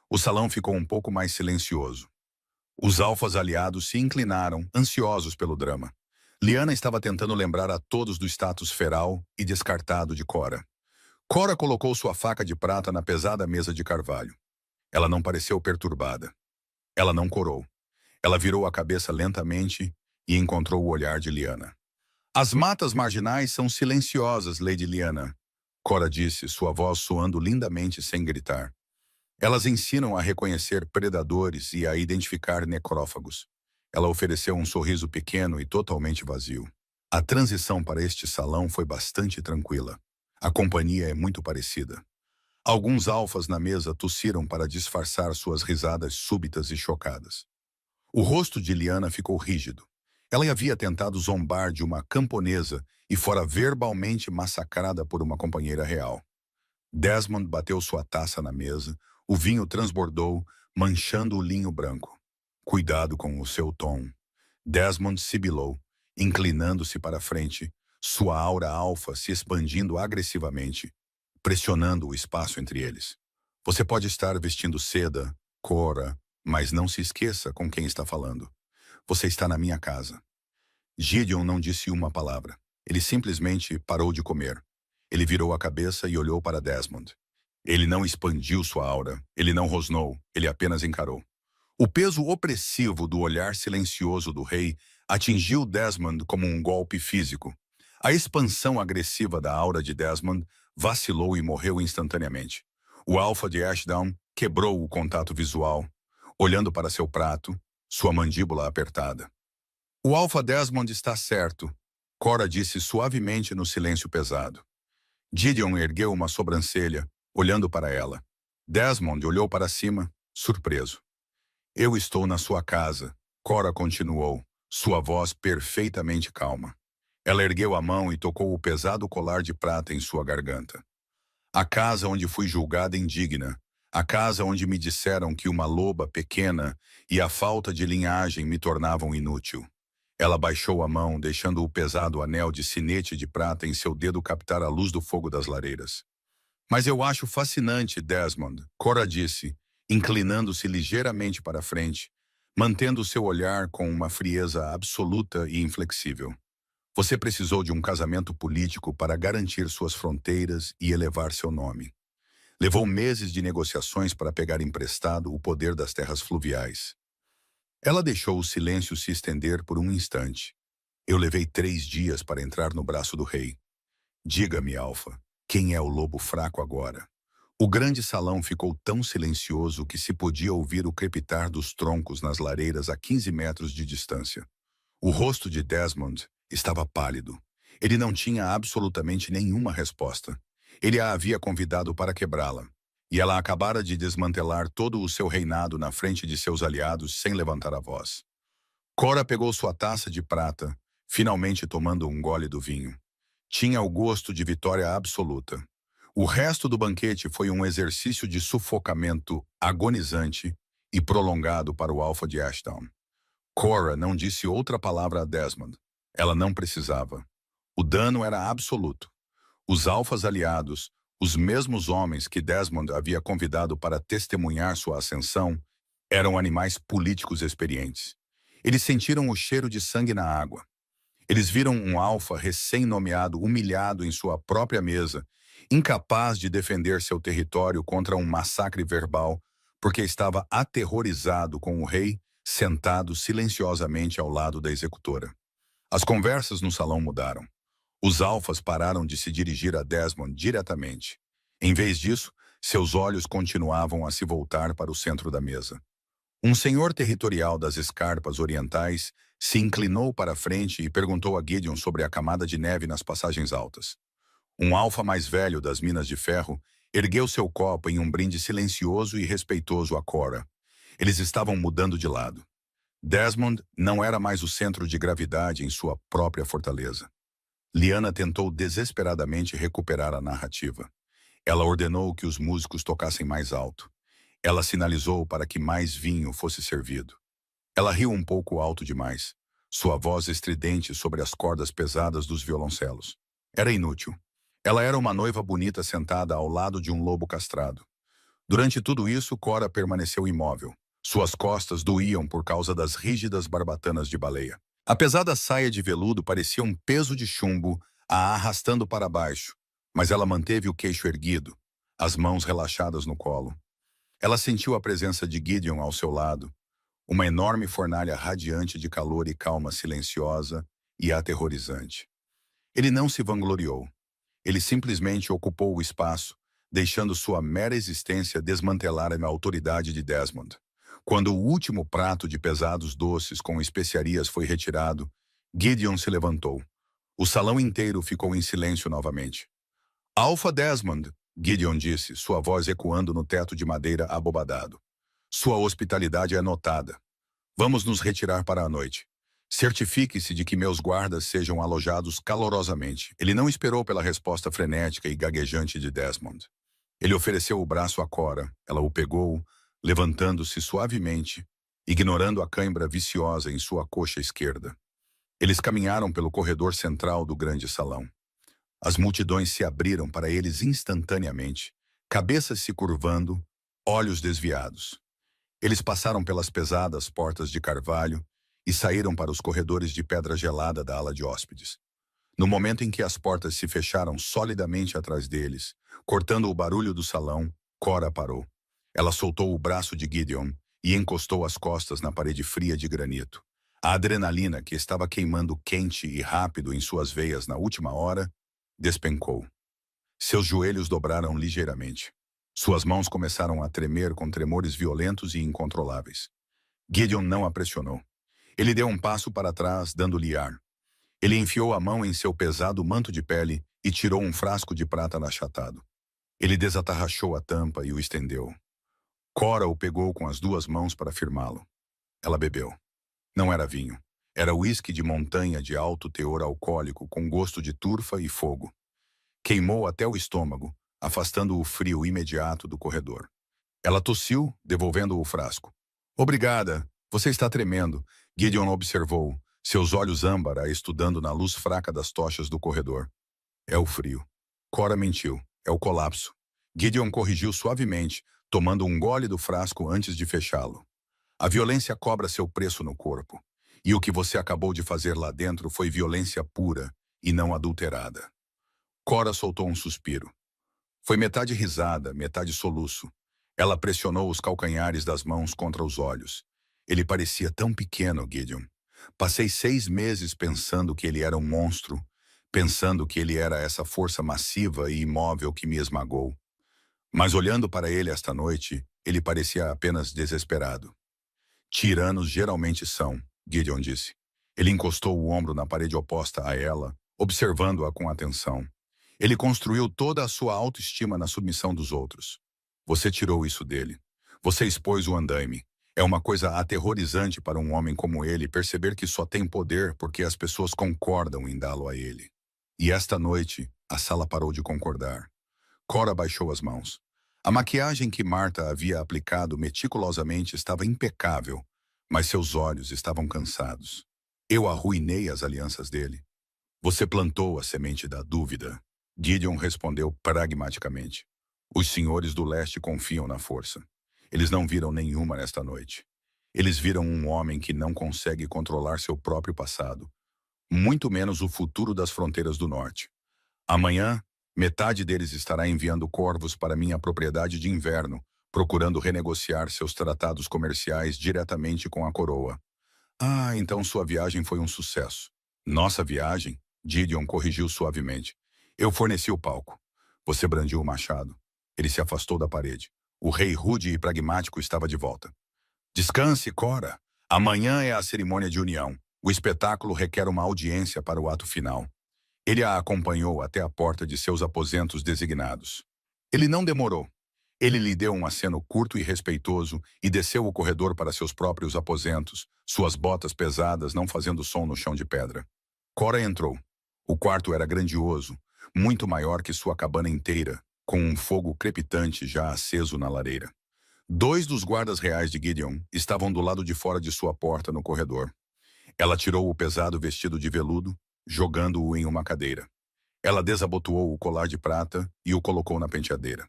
O salão ficou um pouco mais silencioso. Os alfas aliados se inclinaram, ansiosos pelo drama. Lyanna estava tentando lembrar a todos do status feral e descartado de Cora. Cora colocou sua faca de prata na pesada mesa de carvalho. Ela não pareceu perturbada. Ela não corou. Ela virou a cabeça lentamente e encontrou o olhar de Lyanna. As matas marginais são silenciosas, Lady Lyanna, Cora disse, sua voz soando lindamente sem gritar. Elas ensinam a reconhecer predadores e a identificar necrófagos. Ela ofereceu um sorriso pequeno e totalmente vazio. A transição para este salão foi bastante tranquila. A companhia é muito parecida. Alguns alfas na mesa tossiram para disfarçar suas risadas súbitas e chocadas. O rosto de Lyanna ficou rígido. Ela havia tentado zombar de uma camponesa e fora verbalmente massacrada por uma companheira real. Desmond bateu sua taça na mesa, o vinho transbordou, manchando o linho branco. Cuidado com o seu tom. Desmond sibilou, inclinando-se para a frente, sua aura alfa se expandindo agressivamente, pressionando o espaço entre eles. Você pode estar vestindo seda, Cora, mas não se esqueça com quem está falando. Você está na minha casa. Gideon não disse uma palavra. Ele simplesmente parou de comer. Ele virou a cabeça e olhou para Desmond. Ele não expandiu sua aura, ele não rosnou, ele apenas encarou. O peso opressivo do olhar silencioso do rei atingiu Desmond como um golpe físico. A expansão agressiva da aura de Desmond vacilou e morreu instantaneamente. O alfa de Ashdown quebrou o contato visual, olhando para seu prato, sua mandíbula apertada. O alfa Desmond está certo, Cora disse suavemente no silêncio pesado. Gideon ergueu uma sobrancelha, olhando para ela. Desmond olhou para cima, surpreso. Eu estou na sua casa, Cora continuou, sua voz perfeitamente calma. Ela ergueu a mão e tocou o pesado colar de prata em sua garganta. A casa onde fui julgada indigna, a casa onde me disseram que uma loba pequena e a falta de linhagem me tornavam inútil. Ela baixou a mão, deixando o pesado anel de sinete de prata em seu dedo captar a luz do fogo das lareiras. Mas eu acho fascinante, Desmond, Cora disse, inclinando-se ligeiramente para frente, mantendo seu olhar com uma frieza absoluta e inflexível. Você precisou de um casamento político para garantir suas fronteiras e elevar seu nome. Levou meses de negociações para pegar emprestado o poder das terras fluviais. Ela deixou o silêncio se estender por um instante. Eu levei 3 dias para entrar no braço do rei. Diga-me, Alfa, quem é o lobo fraco agora? O grande salão ficou tão silencioso que se podia ouvir o crepitar dos troncos nas lareiras a 15 metros de distância. O rosto de Desmond estava pálido. Ele não tinha absolutamente nenhuma resposta. Ele a havia convidado para quebrá-la. E ela acabara de desmantelar todo o seu reinado na frente de seus aliados sem levantar a voz. Cora pegou sua taça de prata, finalmente tomando um gole do vinho. Tinha o gosto de vitória absoluta. O resto do banquete foi um exercício de sufocamento agonizante e prolongado para o alfa de Ashdown. Cora não disse outra palavra a Desmond. Ela não precisava. O dano era absoluto. Os alfas aliados, os mesmos homens que Desmond havia convidado para testemunhar sua ascensão, eram animais políticos experientes. Eles sentiram o cheiro de sangue na água. Eles viram um alfa recém-nomeado humilhado em sua própria mesa, incapaz de defender seu território contra um massacre verbal, porque estava aterrorizado com o rei sentado silenciosamente ao lado da executora. As conversas no salão mudaram. Os alfas pararam de se dirigir a Desmond diretamente. Em vez disso, seus olhos continuavam a se voltar para o centro da mesa. Um senhor territorial das escarpas orientais se inclinou para a frente e perguntou a Gideon sobre a camada de neve nas passagens altas. Um alfa mais velho das minas de ferro ergueu seu copo em um brinde silencioso e respeitoso a Cora. Eles estavam mudando de lado. Desmond não era mais o centro de gravidade em sua própria fortaleza. Lyanna tentou desesperadamente recuperar a narrativa. Ela ordenou que os músicos tocassem mais alto. Ela sinalizou para que mais vinho fosse servido. Ela riu um pouco alto demais, sua voz estridente sobre as cordas pesadas dos violoncelos. Era inútil. Ela era uma noiva bonita sentada ao lado de um lobo castrado. Durante tudo isso, Cora permaneceu imóvel. Suas costas doíam por causa das rígidas barbatanas de baleia. A pesada saia de veludo parecia um peso de chumbo a arrastando para baixo, mas ela manteve o queixo erguido, as mãos relaxadas no colo. Ela sentiu a presença de Gideon ao seu lado, uma enorme fornalha radiante de calor e calma silenciosa e aterrorizante. Ele não se vangloriou. Ele simplesmente ocupou o espaço, deixando sua mera existência desmantelar a autoridade de Desmond. Quando o último prato de pesados doces com especiarias foi retirado, Gideon se levantou. O salão inteiro ficou em silêncio novamente. Alpha Desmond, Gideon disse, sua voz ecoando no teto de madeira abobadado. Sua hospitalidade é notada. Vamos nos retirar para a noite. Certifique-se de que meus guardas sejam alojados calorosamente. Ele não esperou pela resposta frenética e gaguejante de Desmond. Ele ofereceu o braço a Cora. Ela o pegou, levantando-se suavemente, ignorando a cãibra viciosa em sua coxa esquerda. Eles caminharam pelo corredor central do grande salão. As multidões se abriram para eles instantaneamente, cabeças se curvando, olhos desviados. Eles passaram pelas pesadas portas de carvalho e saíram para os corredores de pedra gelada da ala de hóspedes. No momento em que as portas se fecharam solidamente atrás deles, cortando o barulho do salão, Cora parou. Ela soltou o braço de Gideon e encostou as costas na parede fria de granito. A adrenalina, que estava queimando quente e rápido em suas veias na última hora, despencou. Seus joelhos dobraram ligeiramente. Suas mãos começaram a tremer com tremores violentos e incontroláveis. Gideon não a pressionou. Ele deu um passo para trás, dando-lhe ar. Ele enfiou a mão em seu pesado manto de pele e tirou um frasco de prata achatado. Ele desatarrachou a tampa e o estendeu. Cora o pegou com as duas mãos para firmá-lo. Ela bebeu. Não era vinho. Era uísque de montanha de alto teor alcoólico com gosto de turfa e fogo. Queimou até o estômago, afastando o frio imediato do corredor. Ela tossiu, devolvendo o frasco. Obrigada, você está tremendo, Gideon observou, seus olhos âmbar a estudando na luz fraca das tochas do corredor. É o frio. Cora mentiu. É o colapso. Gideon corrigiu suavemente, tomando um gole do frasco antes de fechá-lo. A violência cobra seu preço no corpo. E o que você acabou de fazer lá dentro foi violência pura e não adulterada. Cora soltou um suspiro. Foi metade risada, metade soluço. Ela pressionou os calcanhares das mãos contra os olhos. Ele parecia tão pequeno, Gideon. Passei 6 meses pensando que ele era um monstro, pensando que ele era essa força massiva e imóvel que me esmagou. Mas olhando para ele esta noite, ele parecia apenas desesperado. Tiranos geralmente são, Gideon disse. Ele encostou o ombro na parede oposta a ela, observando-a com atenção. Ele construiu toda a sua autoestima na submissão dos outros. Você tirou isso dele. Você expôs o andaime. É uma coisa aterrorizante para um homem como ele perceber que só tem poder porque as pessoas concordam em dá-lo a ele. E esta noite, a sala parou de concordar. Cora baixou as mãos. A maquiagem que Marta havia aplicado meticulosamente estava impecável, mas seus olhos estavam cansados. Eu arruinei as alianças dele. Você plantou a semente da dúvida. Gideon respondeu pragmaticamente. Os senhores do leste confiam na força. Eles não viram nenhuma nesta noite. Eles viram um homem que não consegue controlar seu próprio passado, muito menos o futuro das fronteiras do norte. Amanhã, metade deles estará enviando corvos para minha propriedade de inverno, procurando renegociar seus tratados comerciais diretamente com a coroa. Ah, então sua viagem foi um sucesso. Nossa viagem? Gideon corrigiu suavemente. Eu forneci o palco. Você brandiu o machado. Ele se afastou da parede. O rei rude e pragmático estava de volta. Descanse, Cora. Amanhã é a cerimônia de união. O espetáculo requer uma audiência para o ato final. Ele a acompanhou até a porta de seus aposentos designados. Ele não demorou. Ele lhe deu um aceno curto e respeitoso e desceu o corredor para seus próprios aposentos, suas botas pesadas não fazendo som no chão de pedra. Cora entrou. O quarto era grandioso, muito maior que sua cabana inteira, com um fogo crepitante já aceso na lareira. 2 dos guardas reais de Gideon estavam do lado de fora de sua porta no corredor. Ela tirou o pesado vestido de veludo, jogando-o em uma cadeira. Ela desabotoou o colar de prata e o colocou na penteadeira.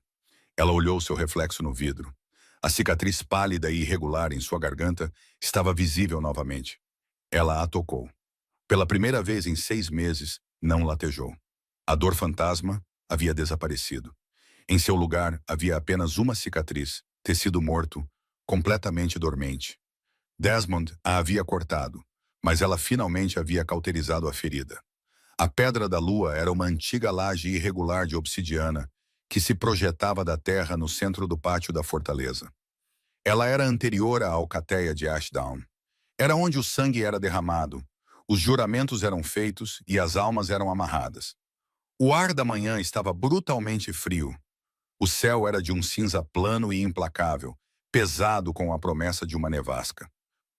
Ela olhou seu reflexo no vidro. A cicatriz pálida e irregular em sua garganta estava visível novamente. Ela a tocou. Pela primeira vez em 6 meses, não latejou. A dor fantasma havia desaparecido. Em seu lugar, havia apenas uma cicatriz, tecido morto, completamente dormente. Desmond a havia cortado, mas ela finalmente havia cauterizado a ferida. A Pedra da Lua era uma antiga laje irregular de obsidiana que se projetava da terra no centro do pátio da fortaleza. Ela era anterior à Alcateia de Ashdown. Era onde o sangue era derramado, os juramentos eram feitos e as almas eram amarradas. O ar da manhã estava brutalmente frio. O céu era de um cinza plano e implacável, pesado com a promessa de uma nevasca.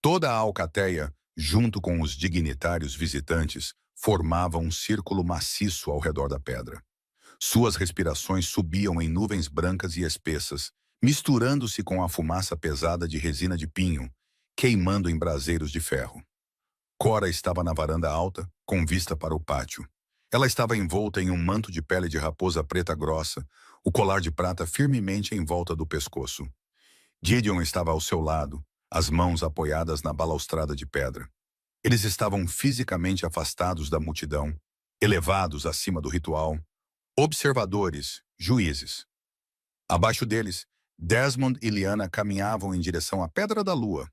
Toda a alcateia, junto com os dignitários visitantes, formava um círculo maciço ao redor da pedra. Suas respirações subiam em nuvens brancas e espessas, misturando-se com a fumaça pesada de resina de pinho, queimando em braseiros de ferro. Cora estava na varanda alta, com vista para o pátio. Ela estava envolta em um manto de pele de raposa preta grossa, o colar de prata firmemente em volta do pescoço. Gideon estava ao seu lado, as mãos apoiadas na balaustrada de pedra. Eles estavam fisicamente afastados da multidão, elevados acima do ritual, observadores, juízes. Abaixo deles, Desmond e Lyanna caminhavam em direção à Pedra da Lua.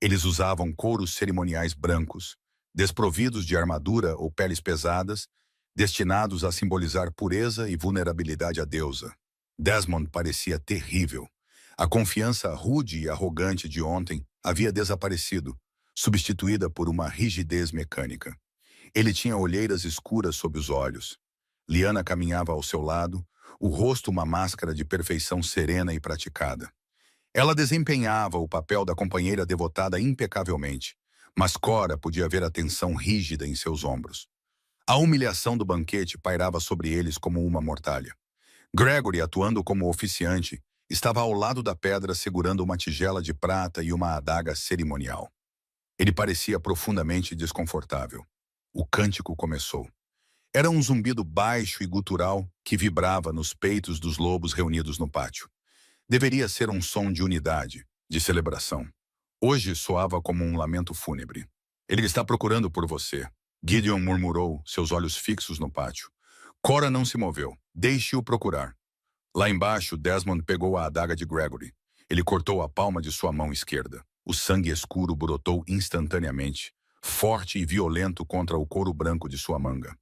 Eles usavam couros cerimoniais brancos, desprovidos de armadura ou peles pesadas, destinados a simbolizar pureza e vulnerabilidade à deusa. Desmond parecia terrível. A confiança rude e arrogante de ontem havia desaparecido, substituída por uma rigidez mecânica. Ele tinha olheiras escuras sob os olhos. Lyanna caminhava ao seu lado, o rosto uma máscara de perfeição serena e praticada. Ela desempenhava o papel da companheira devotada impecavelmente, mas Cora podia ver a tensão rígida em seus ombros. A humilhação do banquete pairava sobre eles como uma mortalha. Gregory, atuando como oficiante, estava ao lado da pedra segurando uma tigela de prata e uma adaga cerimonial. Ele parecia profundamente desconfortável. O cântico começou. Era um zumbido baixo e gutural que vibrava nos peitos dos lobos reunidos no pátio. Deveria ser um som de unidade, de celebração. Hoje soava como um lamento fúnebre. Ele está procurando por você. Gideon murmurou, seus olhos fixos no pátio. Cora não se moveu. Deixe-o procurar. Lá embaixo, Desmond pegou a adaga de Gregory. Ele cortou a palma de sua mão esquerda. O sangue escuro brotou instantaneamente, forte e violento contra o couro branco de sua manga.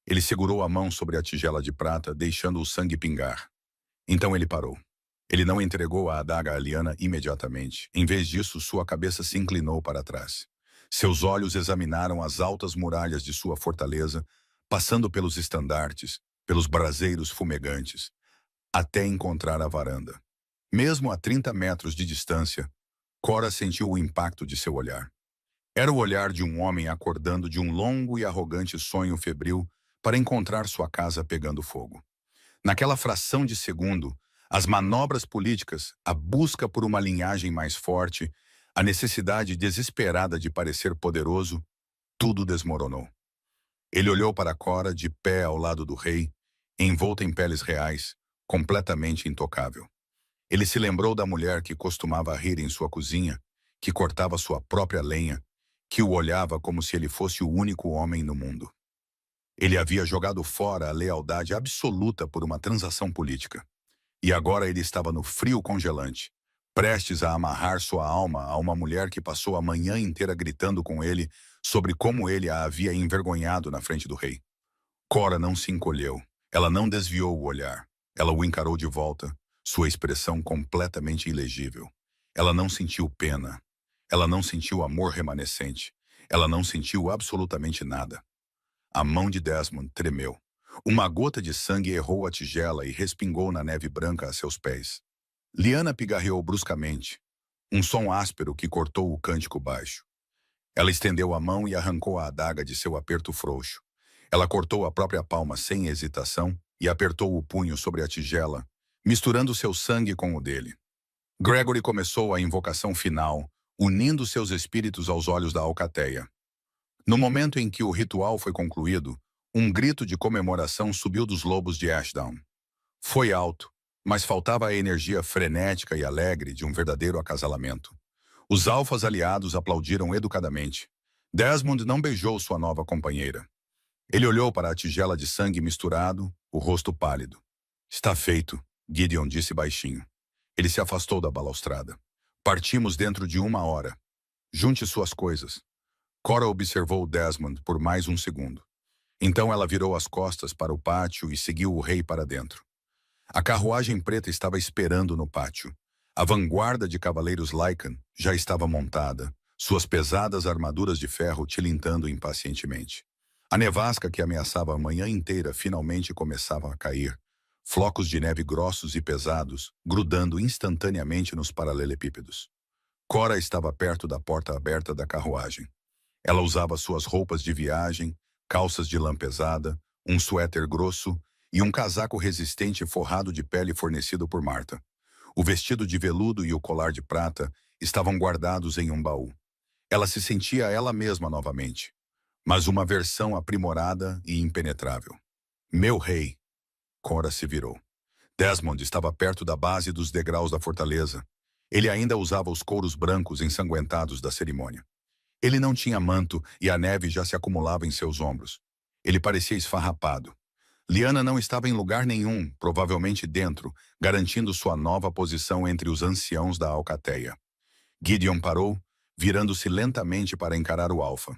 Ele segurou a mão sobre a tigela de prata, deixando o sangue pingar. Então ele parou. Ele não entregou a adaga a Lyanna imediatamente. Em vez disso, sua cabeça se inclinou para trás. Seus olhos examinaram as altas muralhas de sua fortaleza, passando pelos estandartes, pelos braseiros fumegantes, até encontrar a varanda. Mesmo a 30 metros de distância, Cora sentiu o impacto de seu olhar. Era o olhar de um homem acordando de um longo e arrogante sonho febril para encontrar sua casa pegando fogo. Naquela fração de segundo, as manobras políticas, a busca por uma linhagem mais forte, a necessidade desesperada de parecer poderoso, tudo desmoronou. Ele olhou para Cora de pé ao lado do rei, envolta em peles reais, completamente intocável. Ele se lembrou da mulher que costumava rir em sua cozinha, que cortava sua própria lenha, que o olhava como se ele fosse o único homem no mundo. Ele havia jogado fora a lealdade absoluta por uma transação política. E agora ele estava no frio congelante, prestes a amarrar sua alma a uma mulher que passou a manhã inteira gritando com ele sobre como ele a havia envergonhado na frente do rei. Cora não se encolheu. Ela não desviou o olhar. Ela o encarou de volta, sua expressão completamente ilegível. Ela não sentiu pena. Ela não sentiu amor remanescente. Ela não sentiu absolutamente nada. A mão de Desmond tremeu. Uma gota de sangue errou a tigela e respingou na neve branca a seus pés. Lyanna pigarreou bruscamente, um som áspero que cortou o cântico baixo. Ela estendeu a mão e arrancou a adaga de seu aperto frouxo. Ela cortou a própria palma sem hesitação e apertou o punho sobre a tigela, misturando seu sangue com o dele. Gregory começou a invocação final, unindo seus espíritos aos olhos da alcateia. No momento em que o ritual foi concluído, Um grito de comemoração subiu dos lobos de Ashdown. Foi alto, mas faltava a energia frenética e alegre de um verdadeiro acasalamento. Os alfas aliados aplaudiram educadamente. Desmond não beijou sua nova companheira. Ele olhou para a tigela de sangue misturado, o rosto pálido. Está feito, Gideon disse baixinho. Ele se afastou da balaustrada. Partimos dentro de 1 hora. Junte suas coisas. Cora observou Desmond por mais um segundo. Então ela virou as costas para o pátio e seguiu o rei para dentro. A carruagem preta estava esperando no pátio. A vanguarda de cavaleiros Lycan já estava montada, suas pesadas armaduras de ferro tilintando impacientemente. A nevasca que ameaçava a manhã inteira finalmente começava a cair, flocos de neve grossos e pesados, grudando instantaneamente nos paralelepípedos. Cora estava perto da porta aberta da carruagem. Ela usava suas roupas de viagem, calças de lã pesada, um suéter grosso e um casaco resistente forrado de pele fornecido por Marta. O vestido de veludo e o colar de prata estavam guardados em um baú. Ela se sentia ela mesma novamente, mas uma versão aprimorada e impenetrável. Meu rei! Cora se virou. Desmond estava perto da base dos degraus da fortaleza. Ele ainda usava os couros brancos ensanguentados da cerimônia. Ele não tinha manto e a neve já se acumulava em seus ombros. Ele parecia esfarrapado. Lyanna não estava em lugar nenhum, provavelmente dentro, garantindo sua nova posição entre os anciãos da Alcateia. Gideon parou, virando-se lentamente para encarar o alfa.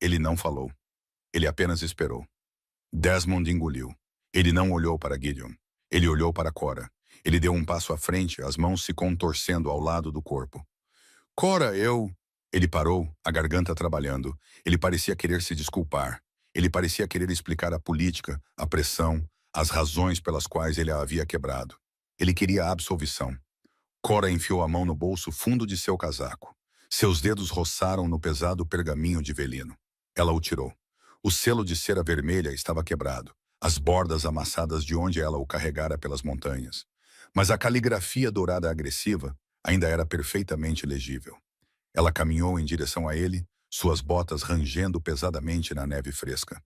Ele não falou. Ele apenas esperou. Desmond engoliu. Ele não olhou para Gideon. Ele olhou para Cora. Ele deu um passo à frente, as mãos se contorcendo ao lado do corpo. Cora, eu... Ele parou, a garganta trabalhando. Ele parecia querer se desculpar. Ele parecia querer explicar a política, a pressão, as razões pelas quais ele a havia quebrado. Ele queria a absolvição. Cora enfiou a mão no bolso fundo de seu casaco. Seus dedos roçaram no pesado pergaminho de velino. Ela o tirou. O selo de cera vermelha estava quebrado, as bordas amassadas de onde ela o carregara pelas montanhas. Mas a caligrafia dourada agressiva ainda era perfeitamente legível. Ela caminhou em direção a ele, suas botas rangendo pesadamente na neve fresca.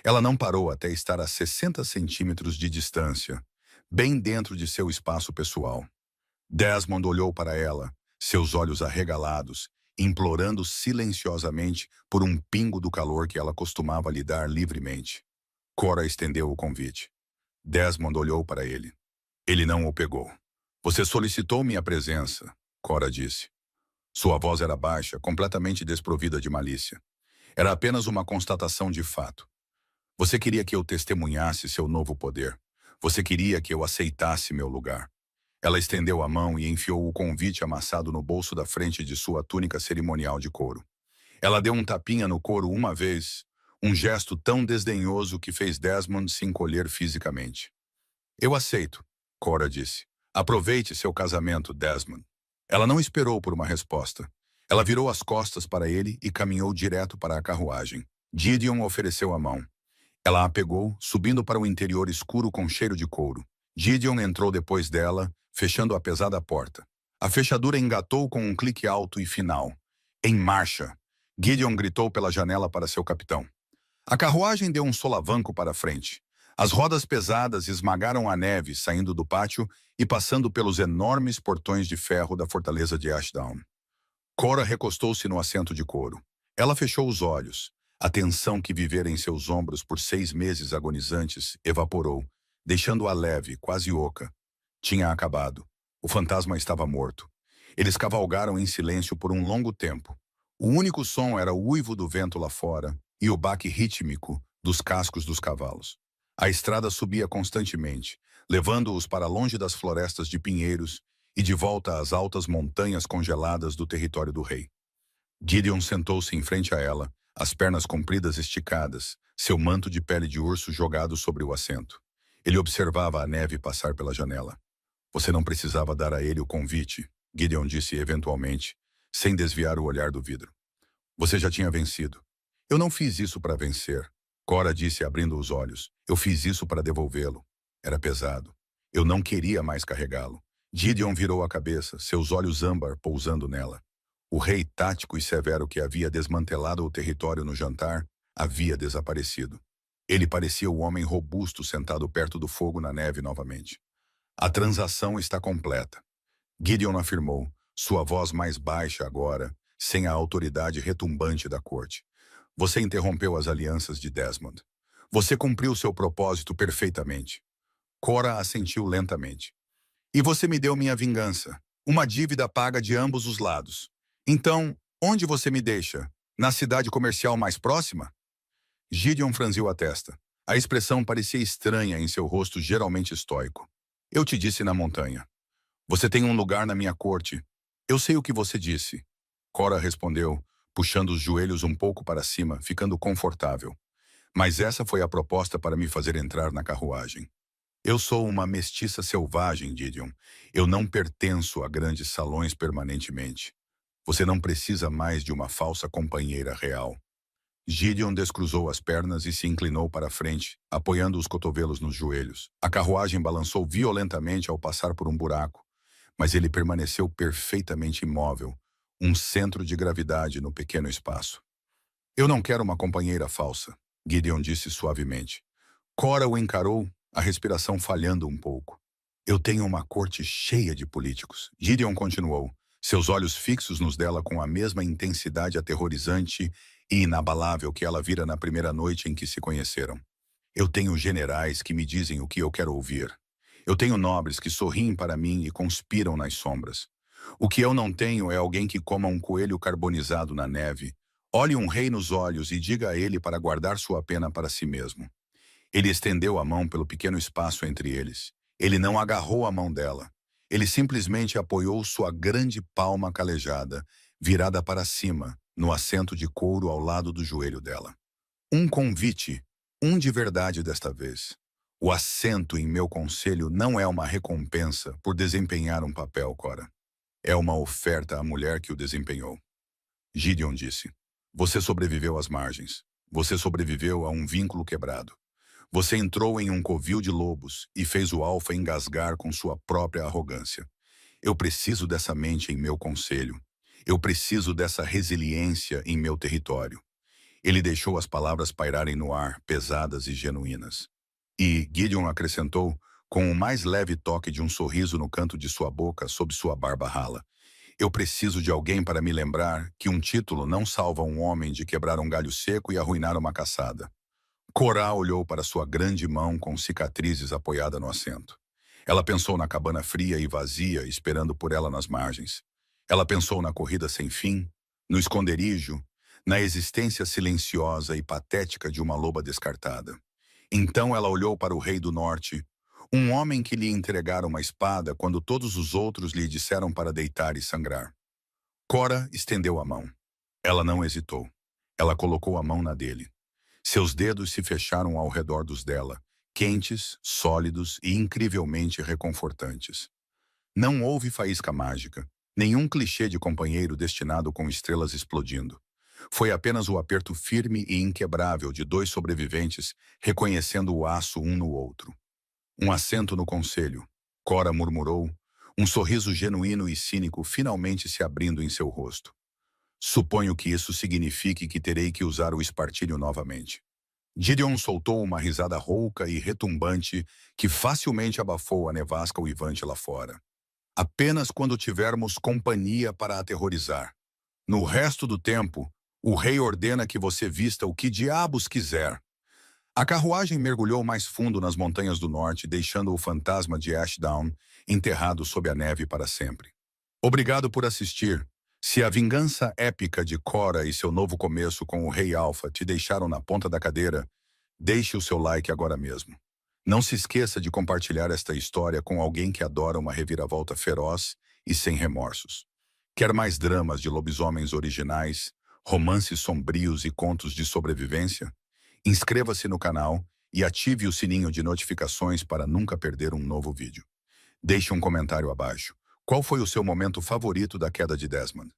Ela não parou até estar a 60 centímetros de distância, bem dentro de seu espaço pessoal. Desmond olhou para ela, seus olhos arregalados, implorando silenciosamente por um pingo do calor que ela costumava lhe dar livremente. Cora estendeu o convite. Desmond olhou para ele. Ele não o pegou. Você solicitou minha presença, Cora disse. Sua voz era baixa, completamente desprovida de malícia. Era apenas uma constatação de fato. Você queria que eu testemunhasse seu novo poder. Você queria que eu aceitasse meu lugar. Ela estendeu a mão e enfiou o convite amassado no bolso da frente de sua túnica cerimonial de couro. Ela deu um tapinha no couro uma vez, um gesto tão desdenhoso que fez Desmond se encolher fisicamente. Eu aceito, Cora disse. Aproveite seu casamento, Desmond. Ela não esperou por uma resposta. Ela virou as costas para ele e caminhou direto para a carruagem. Gideon ofereceu a mão. Ela a pegou, subindo para o interior escuro com cheiro de couro. Gideon entrou depois dela, fechando a pesada porta. A fechadura engatou com um clique alto e final. Em marcha! Gideon gritou pela janela para seu capitão. A carruagem deu um solavanco para frente. As rodas pesadas esmagaram a neve saindo do pátio e passando pelos enormes portões de ferro da fortaleza de Ashdown. Cora recostou-se no assento de couro. Ela fechou os olhos. A tensão que vivera em seus ombros por 6 meses agonizantes evaporou, deixando-a leve, quase oca. Tinha acabado. O fantasma estava morto. Eles cavalgaram em silêncio por um longo tempo. O único som era o uivo do vento lá fora e o baque rítmico dos cascos dos cavalos. A estrada subia constantemente, levando-os para longe das florestas de pinheiros e de volta às altas montanhas congeladas do território do rei. Gideon sentou-se em frente a ela, as pernas compridas esticadas, seu manto de pele de urso jogado sobre o assento. Ele observava a neve passar pela janela. Você não precisava dar a ele o convite, Gideon disse eventualmente, sem desviar o olhar do vidro. Você já tinha vencido. Eu não fiz isso para vencer. Cora disse abrindo os olhos. Eu fiz isso para devolvê-lo. Era pesado. Eu não queria mais carregá-lo. Gideon virou a cabeça, seus olhos âmbar pousando nela. O rei tático e severo que havia desmantelado o território no jantar havia desaparecido. Ele parecia o homem robusto sentado perto do fogo na neve novamente. A transação está completa. Gideon afirmou, sua voz mais baixa agora, sem a autoridade retumbante da corte. Você interrompeu as alianças de Desmond. Você cumpriu seu propósito perfeitamente. Cora assentiu lentamente. E você me deu minha vingança. Uma dívida paga de ambos os lados. Então, onde você me deixa? Na cidade comercial mais próxima? Gideon franziu a testa. A expressão parecia estranha em seu rosto geralmente estoico. Eu te disse na montanha. Você tem um lugar na minha corte. Eu sei o que você disse. Cora respondeu, puxando os joelhos um pouco para cima, ficando confortável. Mas essa foi a proposta para me fazer entrar na carruagem. Eu sou uma mestiça selvagem, Gideon. Eu não pertenço a grandes salões permanentemente. Você não precisa mais de uma falsa companheira real. Gideon descruzou as pernas e se inclinou para a frente, apoiando os cotovelos nos joelhos. A carruagem balançou violentamente ao passar por um buraco, mas ele permaneceu perfeitamente imóvel, um centro de gravidade no pequeno espaço. Eu não quero uma companheira falsa, Gideon disse suavemente. Cora o encarou, a respiração falhando um pouco. Eu tenho uma corte cheia de políticos. Gideon continuou, seus olhos fixos nos dela com a mesma intensidade aterrorizante e inabalável que ela vira na primeira noite em que se conheceram. Eu tenho generais que me dizem o que eu quero ouvir. Eu tenho nobres que sorriem para mim e conspiram nas sombras. O que eu não tenho é alguém que coma um coelho carbonizado na neve, olhe um rei nos olhos e diga a ele para guardar sua pena para si mesmo. Ele estendeu a mão pelo pequeno espaço entre eles. Ele não agarrou a mão dela. Ele simplesmente apoiou sua grande palma calejada, virada para cima, no assento de couro ao lado do joelho dela. Um convite, um de verdade desta vez. O assento em meu conselho não é uma recompensa por desempenhar um papel, Cora. É uma oferta à mulher que o desempenhou. Gideon disse, você sobreviveu às margens. Você sobreviveu a um vínculo quebrado. Você entrou em um covil de lobos e fez o alfa engasgar com sua própria arrogância. Eu preciso dessa mente em meu conselho. Eu preciso dessa resiliência em meu território. Ele deixou as palavras pairarem no ar, pesadas e genuínas. E Gideon acrescentou, com o mais leve toque de um sorriso no canto de sua boca sob sua barba rala. Eu preciso de alguém para me lembrar que um título não salva um homem de quebrar um galho seco e arruinar uma caçada. Cora olhou para sua grande mão com cicatrizes apoiada no assento. Ela pensou na cabana fria e vazia esperando por ela nas margens. Ela pensou na corrida sem fim, no esconderijo, na existência silenciosa e patética de uma loba descartada. Então ela olhou para o rei do norte, um homem que lhe entregara uma espada quando todos os outros lhe disseram para deitar e sangrar. Cora estendeu a mão. Ela não hesitou. Ela colocou a mão na dele. Seus dedos se fecharam ao redor dos dela, quentes, sólidos e incrivelmente reconfortantes. Não houve faísca mágica, nenhum clichê de companheiro destinado com estrelas explodindo. Foi apenas o aperto firme e inquebrável de dois sobreviventes reconhecendo o aço um no outro. Um assento no conselho, Cora murmurou, um sorriso genuíno e cínico finalmente se abrindo em seu rosto. Suponho que isso signifique que terei que usar o espartilho novamente. Gideon soltou uma risada rouca e retumbante que facilmente abafou a nevasca uivante lá fora. Apenas quando tivermos companhia para aterrorizar. No resto do tempo, o rei ordena que você vista o que diabos quiser. A carruagem mergulhou mais fundo nas montanhas do norte, deixando o fantasma de Ashdown enterrado sob a neve para sempre. Obrigado por assistir. Se a vingança épica de Cora e seu novo começo com o Rei Alpha te deixaram na ponta da cadeira, deixe o seu like agora mesmo. Não se esqueça de compartilhar esta história com alguém que adora uma reviravolta feroz e sem remorsos. Quer mais dramas de lobisomens originais, romances sombrios e contos de sobrevivência? Inscreva-se no canal e ative o sininho de notificações para nunca perder um novo vídeo. Deixe um comentário abaixo. Qual foi o seu momento favorito da queda de Desmond?